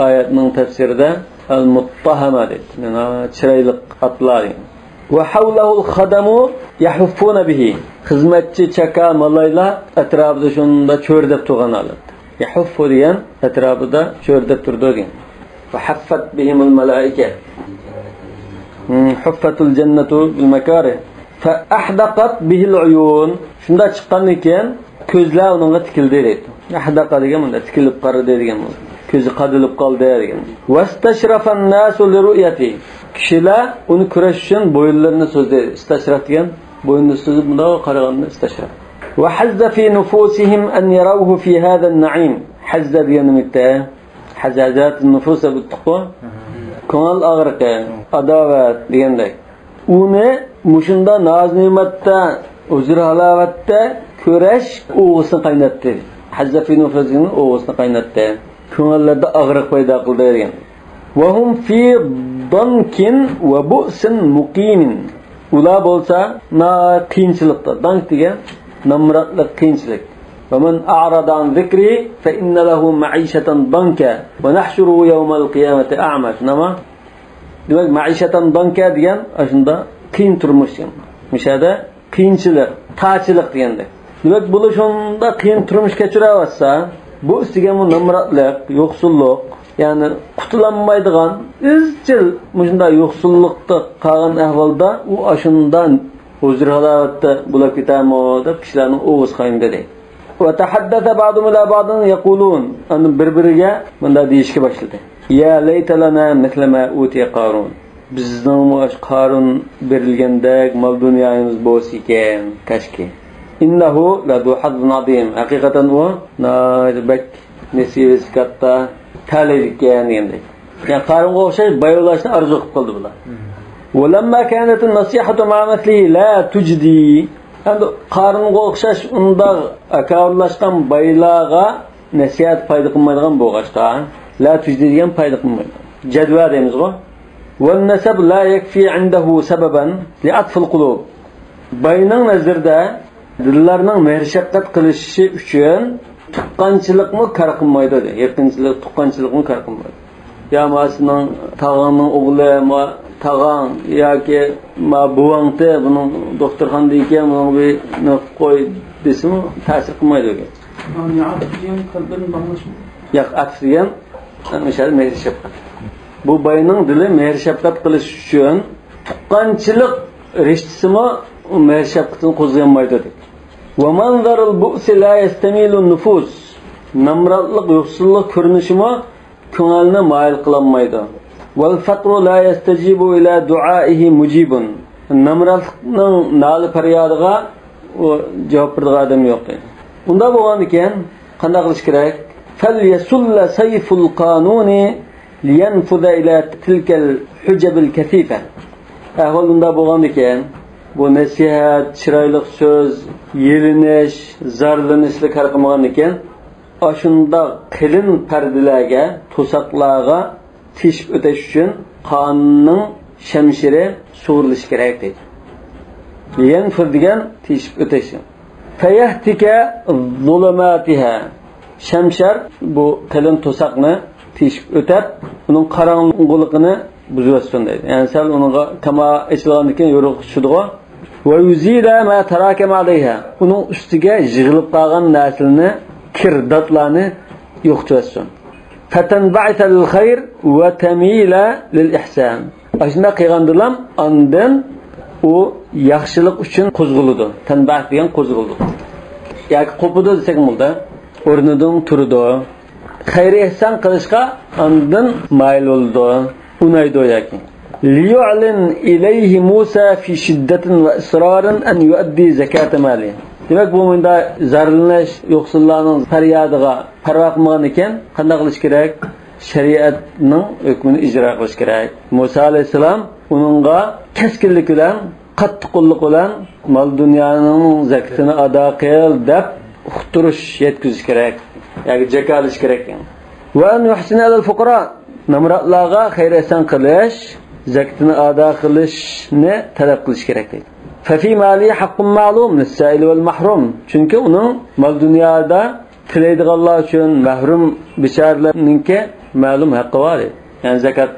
oyatning tafsirida al-muttahama deydi. Mana chiroyli atlar. Va hawlahu al-khadamu yahuffuna bihi. Xizmatchi chaka malaylar atrofida shunda cho'rdab turganlar. Yahuffu degan atrofida cho'rdab turdi degan. Va haffat bihim al-malaika. Huffatul jannatu bil makarih. Fa ahdaqat bihi al-uyun. Shunda chiqqandan keyin ko'zlar unga tikildi deydi. Ahdaqa degan bunda tikilib qaradi degan bu. Ko'zi qadilib qoldi degan. Wastashrafan nasu li ru'yati. Kishilar uni ko'rish uchun bo'yinlarini so'zdi. Istashraf degan bo'yinni so'zib bunda qaraganda istashraf. Wa hazza fi nufusihim an yarawhu fi hadha an-na'im. Hazza degan nimada? Hazazat an-nufus bit-taqwa. Ko'ngil og'riqi, adovat degandek. Uni mushunda noz-ne'matda, uzr halovatda ko'rash o'g'isini qaynatdi. Hazza fi nufusihim o'g'isini qaynatdi. Ko'ngillarda og'riq paydo qildi degan. Va hum fi dankin va bu'sin muqimin. Ular bo'lsa na qiyinchilikda, dank degan namratlik qiyinchilik. Va man a'rada an zikri fa inna lahu ma'ishatan danka va nahshuru yawmal qiyamati a'ma. Nima? Demak, ma'ishatan danka degan shunda qiyin turmush. Mishada qiyinchilik, ta'chilik deganda. Demak, bu shunda qiyin turmush kechiraversa, bu ustiga bu namratlik, yo'qsullik, ya'ni qutulanmaydigan izchil shunda yo'qsullikda qolgan ahvolda u ashundan o'zir halovatda bo'lib ketamo deb kishilarning o'g'iz qaynda deydi. Va tahaddatha ba'dhum ila ba'din yaqulun. Ani bir-biriga bunda deyishga boshladi. Ya laytalana mithla ma utiya Qarun. Bizning Qarun berilgandek mol dunyomiz bo'lsa ekan, kashki. Innahu la du hazzun azim. Haqiqatan u nabak nesibis katta talibgan endi. Yani Qarunga o'xshash bayolashni arzu qilib qoldi bular. Walamma kanat an-nasihatu ma'a mithlihi la tujdi. Endi Qarunga o'xshash unda akavlashgan baylarga nasihat foyda qilmaydigan bo'lg'achda, la tujdi degan foyda qilmaydi. Jadva deymiz-ku. Wan nasab la yakfi 'indahu sababan li'atf al-qulub. Bayning nazarda dillarning mehr-shafqat qilishi uchun tuqqanchilikmi kar qilmaydi dedi. Yaqinchilik, tuqqanchilikmi kar qilmaydi. Ya masning tag'aning o'g'li, ma tag'ang yoki ma buvangte buning doktorxonada ekan, buni bir qo'y desimi ta'sir qilmaydi o'ga. Yani atfiyan qalbini bog'lashmi? Yo'q, atfiyan mishal mehr-shafqat. Bu bayning dili mehr-shafqat qilish uchun tuqqanchilik rishtisimi mehr-shafqatni qo'zg'amaydi dedi. Wa manzarul bu'si la yastamilu an-nufus. Namratlik, yo'qsullik ko'rinishimi ko'ngilni mayil qilolmaydi. Wal faqru la yastajibu ila du'aihi mujibun. Namratlikning nali faryodiga javob beradigan odam yo'q dedi. Unda bo'lgan ekan, qanday qilish kerak? Fal yasulla sayful qanuni liyanfuza ila tilkal hujabil kasifa. Ahvol unda bo'lgan ekan, bu nasihat, chiroyli so'z, yelinish, zarlanishli kar qilmagan ekan, ashunda qilin pardilarga, to'saqlarga teshib o'tish uchun qonning shamshiri sug'urilishi kerak deydi. Yanfur degan teshib o'tish. Fayahtika zulumatiha. Shamshar bu qilin to'saqni teshib o'tab, uning qorong'uligini buzib deydi. Yani sal unga kama ichilgan ekan yo'ruq tushdigo. Va yuzila ma tarakama alayha. Uning ustiga yig'ilib qolgan narsalarni, kirdatlarni yo'qotsin. Fatanba'ita lil khair va tamila lil ihsan. Ashuna qilgandilam ondan u yaxshilik uchun qo'zg'ildi. Tanba' degan qo'zg'ildi. Yoki qo'pidi desak bo'ldi, o'rnidan turdi. Xayr ihson qilishga ondan mayl bo'ldi. Unaydi yoki. Liyu'lin ilayhi Musa fi shiddatin va israrin an yu'addi zakata mali. Demek bu munda zararlanish, yo'qsillarning faryodiga parvo qilmagan ekan, qanday qilish kerak? Shariatning hukmini ijro qilish kerak. Musa alayhisalom uningga keskinlik bilan, qattiqlik bilan mol dunyoning zakatini ado qil deb uqtirish yetkazish kerak. Yoki jaka olish kerak. Va an yuhsina al fuqara, namratlarga xayr ehson qilish, zakatini ado qilishni talab qilish kerak deydi. Fa fi mali haqqun ma'lum lis-sa'il wal mahrum. Chunki uning mol dunyoda tilaydiganlar uchun mahrum bicharlarningki ma'lum haqqi bor. Yani zakat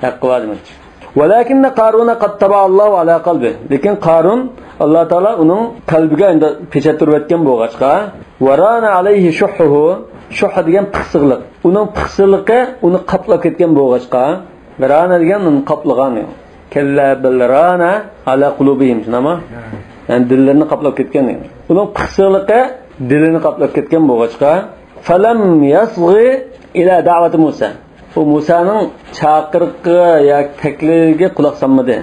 haqqi bor demakdir. Walakin Qarun qad taba Alloh ala qalbi. Lekin Qarun Alloh taolo uning qalbiga endi pechat turib o'tgan bo'lg'achqa, warana alayhi shuhhu, shuh degan piqsiqlik. Uning piqsiqligi uni qaplab ketgan bo'lg'achqa, warana degan uni qaplagan. Kalla bilrana ala qulubihim, nima? Yani dillarini qaplab ketgan. Uning piqsiqligi dilini qaplab ketgan bo'lg'achqa, falam yasghi ila da'vati Musa. O Musa'nın chaqiriqi yoki taklifiga quloq solmadi.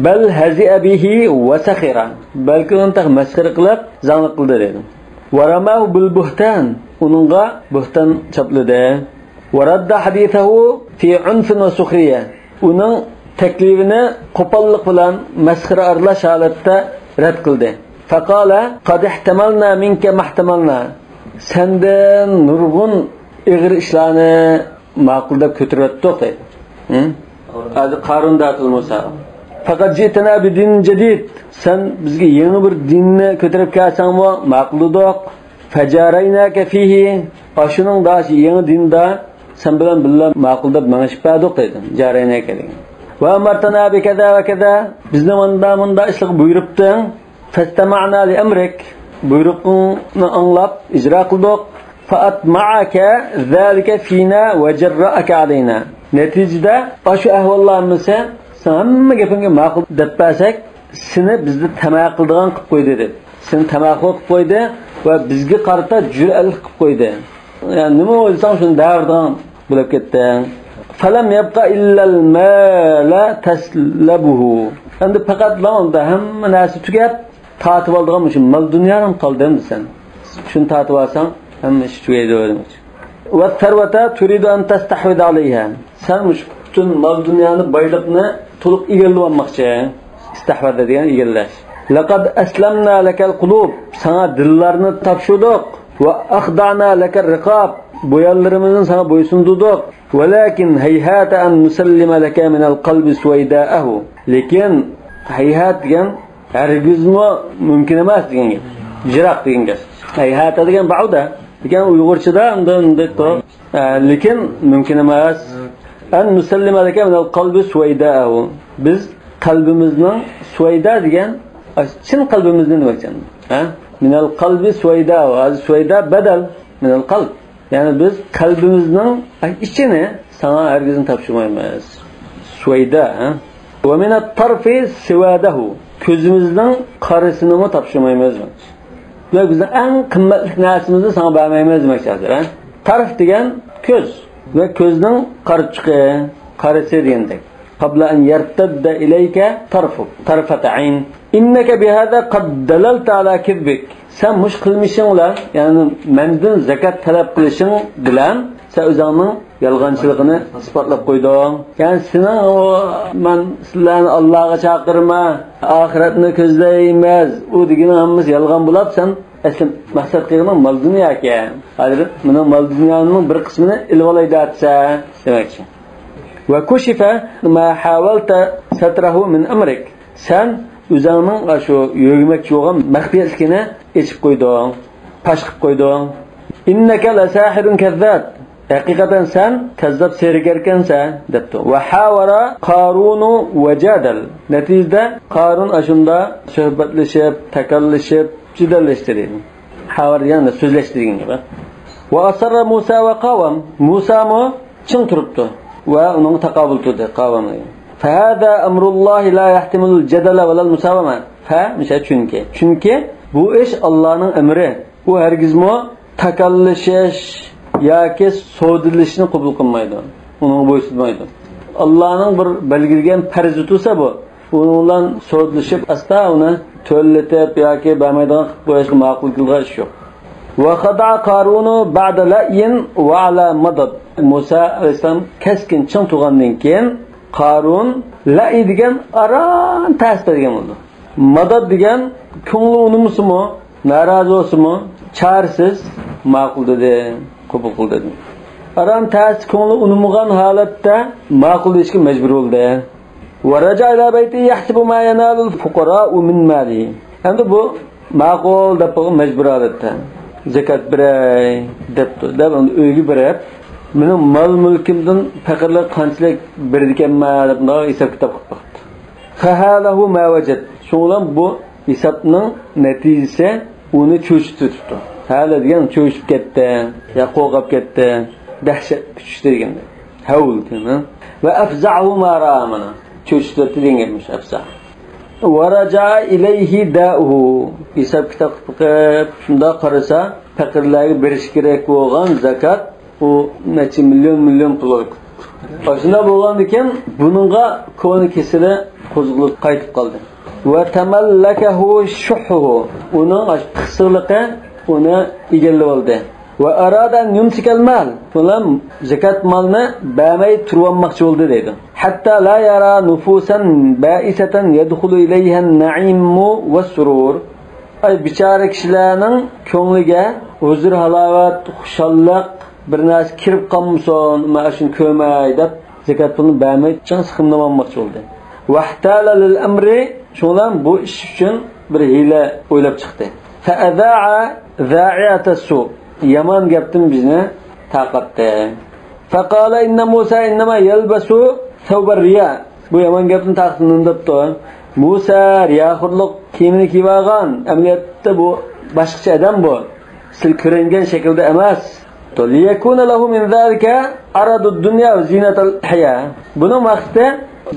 Bal hazi'a bihi wa sakhira. Balki uni masxara qilib, zanglik qildi dedi. Waramahu bil buhtan. Uningga buhtan chapladi. Waradda hadithahu fi unfin wa sukhriya. Uning taklifini qo'pollik bilan masxara aralash holatda rad qildi. Faqala qad ihtamalna minka mahtamalna. Sendan nurg'un ig'ir ishlarni ma'qul deb ko'taribdi deydi. Hadi Qarun da'tul Musa. Faqat jitana bi din jadid. Sen bizga yangi bir dinni ko'tarib kelsanmi, ma'quldoq. Fajaraynaka fihi. Ashuning dashi yangi dinda sen bilan billa ma'qul deb mangishib berdik deydi. Jaraynaka degan. Va amartana bi kaza va kaza. Bizni munda ishlik buyuribding. Fastama'na li amrik. Buyruqni anglab ijro qildik. فأطمعك ذلك فينا وجرأك علينا. Neticede aşı ahvallarımızı hamma gapinga ma'qul deb bersak, seni bizni tamaq qildigan qilib qo'ydi dedi. Seni tamaq qilib qo'ydi va bizga qarata jur'atlik qilib qo'ydi. Yani nima o'ylsang shuni davrdan bo'lib ketdi. Falam yabqa illa al-mala taslabuhu. Endi faqat unda hamma narsa tugab, tatib oldigan shu mol dunyoning qoldi sen. Shuni tatib olsang hem iş tüyeydi demek. Ve tervete turidu en testahvid aleyha. Sen bütün mal dünyanın baylıkını tuluq igelli olmakçı. İstahvada diyen igellaş. Lekad eslemna lekel kulub. Sana dillerini tapşuduk. Ve akhdana lekel rikab. Boyallarımızın sana boysunduduk. Velakin heyhate en nusallime leke minel kalbi suveydâehu. Lekin heyhat diyen hergizmi mümkün emez diyen gibi. Jirak diyen gibi. Heyhate diyen ba'uda. Lekin Uyg'urchada unday turib, lekin mumkin emas. An nusallima laka min al-qalbi suwayda'u. Biz qalbimizning suwayda degan, chin qalbimizni demakchi. Ha? Min al-qalbi suwayda'u. Hozir suwayda badal min al-qalb. Ya'ni biz qalbimizning ichini sana hergizin topshirmaymiz. Suwayda, ha? Va min at-tarfi siwadahu. Ko'zimizning qarisini ham topshirmaymiz. Ve bizden en kıymetli narsimizni sana vermeyimiz demektir. Tarif degan ko'z ve ko'zning qarchiqi, qarisi degandek. Qabla an yartadda ilayka tarfuk, tarfat ayn. Innaka bihada qad dalalta ala kizbik. Sen mush qilmishing bilan, ya'ni mendan zakat talab qilishing bilan sen o'zingning yolg'onchiligini isbotlab qo'yding. Ya'ni sening men sizlarni Allohga chaqirma, oxiratni ko'zlaymiz, u degan hammasi yolg'on bo'lib, sen asl maqsad qilgan mol dunyo ekan. Hozir mana mol dunyoning bir qismini ilib olaydi atsa demakchi. Va kushifa ma hawalta satrahu min amrik. Sen o'zingning shu yo'g'makchi bo'lgan maxfiyatligini echib qo'yding, pash qilib qo'yding. Innaka la sahirun kazzab. Haqiqatan sen kazzab sergar ekansan debdi. Va hawara Qarunu va jadal. Natijada Qarun ashunda suhbatlashib, takallashib, jidallashdi. Hawar yana so'zlashtirgan gibi. Va asarra Musa va qavam. Musa mo chin turibdi va uning taqobil turdi qavamga. Fa hada amrulloh la yahtimul jadala va al musawama. Ha, misha chunki bu ish Allohning amri. U hargizmo takallashish yoki so'dilishni qabul qilmaydi. Uni bo'ysunmaydi. Allohning bir belgilgan farzi tursa bu, Onunla sorduluşup asla onu tölletip yoki bermaydigan qilib qo'yishga ma'qul qilgan ish yo'q. Wa khada'a Qarunu ba'da la'in wa ala madad. Musa alayhisalom keskin ching turgandan keyin Qarun la'i degan aran ta'sir degan bo'ldi. Madad degan ko'ngli unimusimi, norozi bo'lsimi, charsiz ma'qul dedi, qabul qildi dedi. Aran ta'sir ko'ngli unimagan holatda ma'qul deyishga majbur bo'ldi. Wa raja'a ila bayti yahsibu ma yanalu al-fuqara'u min mali. Endi bu ma'qul deb majbur holatda. Zakat beray deb uyga berib, mening mol mulkimdan faqirlar qanchalik berdikanman deb hisob kitob qilib qo'ydi. Fahalahu ma wajad. Shundan bu hisobning natijasi uni cho'chitibdi. Hala degan cho'chib ketdi, ya qo'rqib ketdi, dahshat kuchdi deganda. Havul dema. Va afza'u ma ra'amana. Cho'chitibdi deganmish afza. Wa raja'a ilayhi da'uhu. Hisob kitob qilib, shunda qarasa, faqirlarga berish kerak bo'lgan zakat u necha million pul bo'lib. Shunda bo'lgan ekan, buningga ko'ni kesili qo'zg'ilib qaytib qoldi. Va tamallakahu shuhuhu. Uning qisqligi uni egallab oldi. Va arada yumsikal mal. Ular zakat malni bermay turmoqchi bo'ldi dedi. Hatta la yara nufusan ba'isatan yadkhulu ilayha an-na'imu was-surur. Ay bichara kishilarning ko'ngliga huzur, halovat, xushallik bir narsa kirib qolmasin, mana shuni ko'may deb zakat pulni bermay chin siqimlamoqchi bo'ldi. Wahtala lil amri, shundan bu ish uchun bir hiyla o'ylab chiqdi. Fa'ada'a za'i'at as-su. Yaman gapdan bizni taqatdi. Faqala inna Musa innama yalbasu thawb ar-riya. Bu yaman gapdan taqatdim debdi. Musa riyaxurlik kiyimini kiyib olgan, amaliyotda bu boshqacha odam bu. Sil ko'ringan shaklda emas. Liyakuna lahu min zalika aradu ad-dunya wa zinat al-haya. Buning maqsadi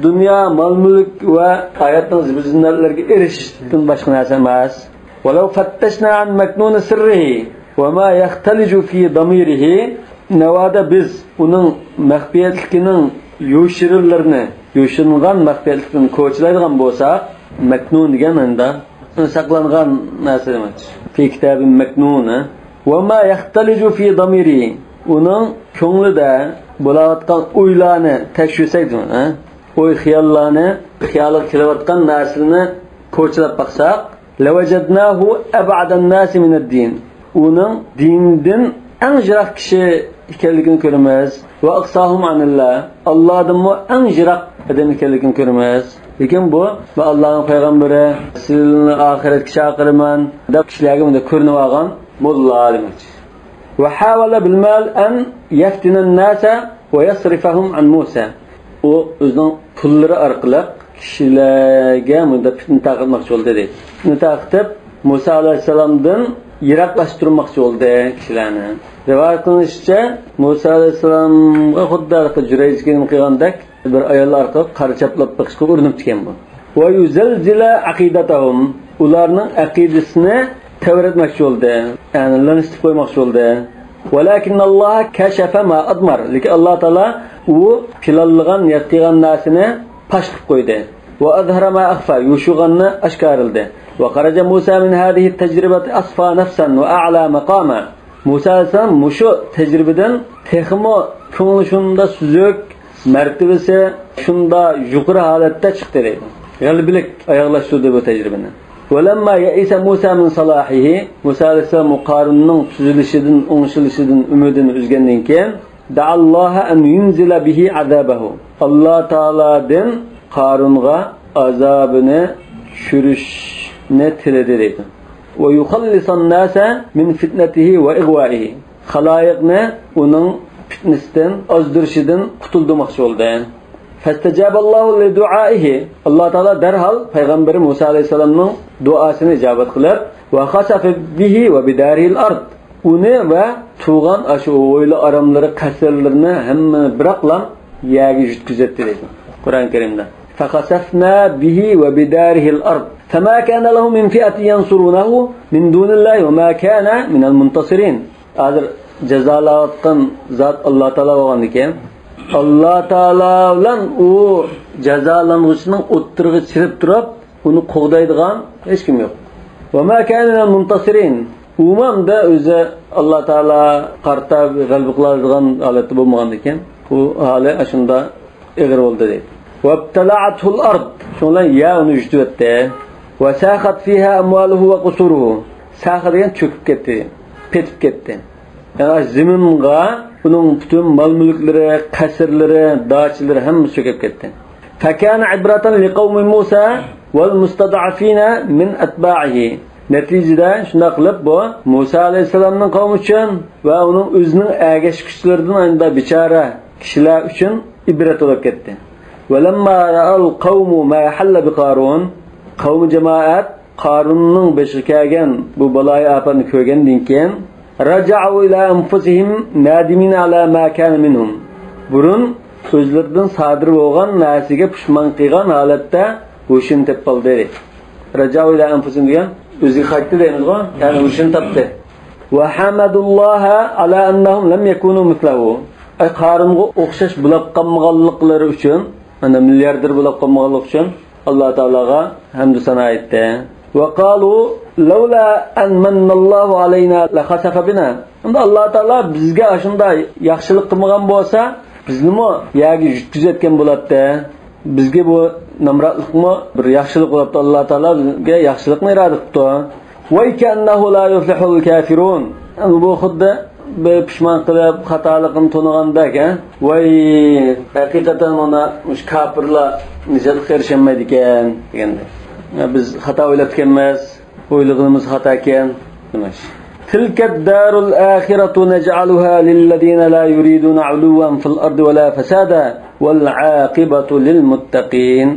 dunyo, mol-mulk va hayotning ziynatlarga erishishdan boshqa narsa emas. Walau fattashna an maknun sirrihi wa ma yaxtaliju fi damirihi, navada biz uning maxfiyatligining yo'shirilgan maxfiyatlikni ko'chilaydigan bo'lsak, maknun deganda saqlangan narsa demak. Fi kitabin maknun va ma yaxtaliju fi damirihi, uning ko'nglida bo'layotgan o'ylarni tekshirsak, o'y xiyollarni, xiyolga kelayotgan narsani ko'chilab baqsak, lavajadnahu ab'adan nas min ad-din. Uning dindan eng yiroq kishi ekanligini ko'ramiz. Va aqsahum anillah. Allohdan eng yiroq odam ekanligini ko'ramiz. Lekin bu va Allohning payg'ambari sizni oxiratga chaqiraman deb kishilarga bunda ko'rinib olgan mulla demak. Va hawala bil mal an yaftina an-nasa va yasrifahum an Musa. O o'zining pullari orqali kishilarga bunda fitna taqilmoqchi bo'ldi deydi. Fitna taqib Musa alayhisalomdan yiroqlashtirmoqchi bo'ldi kishilarni. Rivoyat qilinishicha, Musa alayhisalomga xuddi Jurayjga qilgandek bir ayol orqali qari chaplab biqishga urinib ketgan bu. Va yuzalzila aqidatahum. Ularning aqidasini tavratmoqchi bo'ldi. Ya'ni lanistib qo'ymoqchi bo'ldi. Walakin Alloh kashafa ma admar. Lekin Alloh taolo u planlagan, yaqtigan narsani pash qilib qo'ydi. Va azhara ma akhfa, yushuganni oshkorildi. Va kharaja Musa min hadhihi at-tajribati asfa nafsan va a'la maqama. Musa alayhisalom mushu tajribadan texmo ko'ngli shunda suzuk, martabasi shunda yuqori holatda chiqdi deydi. G'albilik oyoqlashtirdi bu tajribani. Walamma ya'isa Musa min salahihi, Musa alayhisalom Qarunning tuzilishidan, o'ngshilishidan umidini uzgandan keyin da'alloha an yunzila bihi azabahu. Alloh taoladan Qarunga azabini tushirishni tiladi deydi. Ve yukhallisan nasa min fitnatihi ve igvaihi. Xaloyiqni uning fitnasidan, ozdirishidan qutuldirmoqchi bo'ldi. Fastajaballohu li du'aihi. Alloh taolo darhol payg'ambar Musa alayhisalomning duosini ijobat qilib, va khasafa bihi va bidaril ard. Uni va tug'an ashu o'yli aramlari, qasrlarini hamma biroqlam yerga yutkazdi deydi Qur'on Karimda. فخسفنا به وبداره الأرض فما كان له من فئة ينصرونه من دون الله وما كان من المنتصرين. هذا جزالاتن ذات الله تعالى وغنكين Allah Taala bilan u jazolanuvchining o'ttirg'i chirib turib, uni qo'g'daydigan hech kim yo'q. Va ma kana muntasirin. Umumda o'zi Allah Taala qarta g'alaba qiladigan holatda bo'lmagan ekan, u hali shunda ig'ir bo'ldi deydi. Va ibtala'atul ard. Shundan ya uni yutibdi. Va saqat fiha amwaluhu va qusuruhu. Saqa degan cho'kib ketdi, petib ketdi. Yani zaminga uning butun mol-mulklari, qasrlari, dachilari hammasi cho'kib ketdi. Fakana ibratan liqawmi Musa wal mustad'afina min atba'ihi. Natijada shunday qilib bu Musa alayhisolamning qavmi uchun va uning o'zining agashkuchlaridan anda bechora kishilar uchun ibrat bo'lib ketdi. Walamma ra'al qawmu ma halla bi Qarun, qavmi jamoat Qarunning beshiga kelgan bu baloyi afanni ko'rgandan keyin raja'u ila anfusihim nadimin ala ma kana minhum. Burun so'zlardan sodir bo'lgan narsaga pushmon qilgan holatda o'shin deb qoldi. Raja'u ila anfusihim degan o'ziga qaytdi deymiz-ku, ya'ni o'shin topdi. Va hamadulloha ala annahum lam yakunu mithlahu. Ay Qarunga o'xshash bo'lib qolmaganliklari uchun, mana milliarder bo'lib qolmaganlik uchun Alloh taolaga hamd sana aytdi. Va qalu laula an manallohu alayna la khasafa bina. Unda Alloh taolo bizga shunday yaxshilik qilmagan bo'lsa, bizni yoki yutkizayotgan bo'ladi. Bizga bu namratlikmi bir yaxshilik bo'libdi. Alloh taolo bizga yaxshilikni iroda qildi. Va kannahu la yuflihul kafirun. Bu xuddi pushmon qilib xatoligini to'nagandek-a. Voy, haqiqatan mana mush kafirlar nijalga erishamaydi ekan deganda. Biz xato o'ylabganmiz, o'ylig'imiz xato ekan demoqchi. Tilka ad-darul akhiratu naj'aluha lil ladina la yuriduna 'uluwan fil ardi wala fasada wal 'aqibatu lil muttaqin.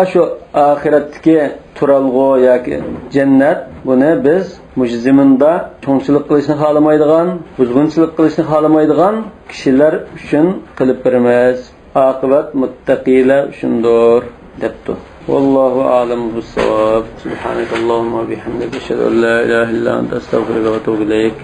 Ashu oxiratdagi turalg'u yoki jannat buni biz mujziminda cho'ngchilik qilishni xohlamaydigan, buzg'unchilik qilishni xohlamaydigan kishilar uchun qilib beramiz. Oqibat muttaqilar uchundir debdi. والله أعلم بالصواب. سبحانك اللهم وبحمدك أشهد أن لا إله إلا أنت أستغفرك وأتوب إليك.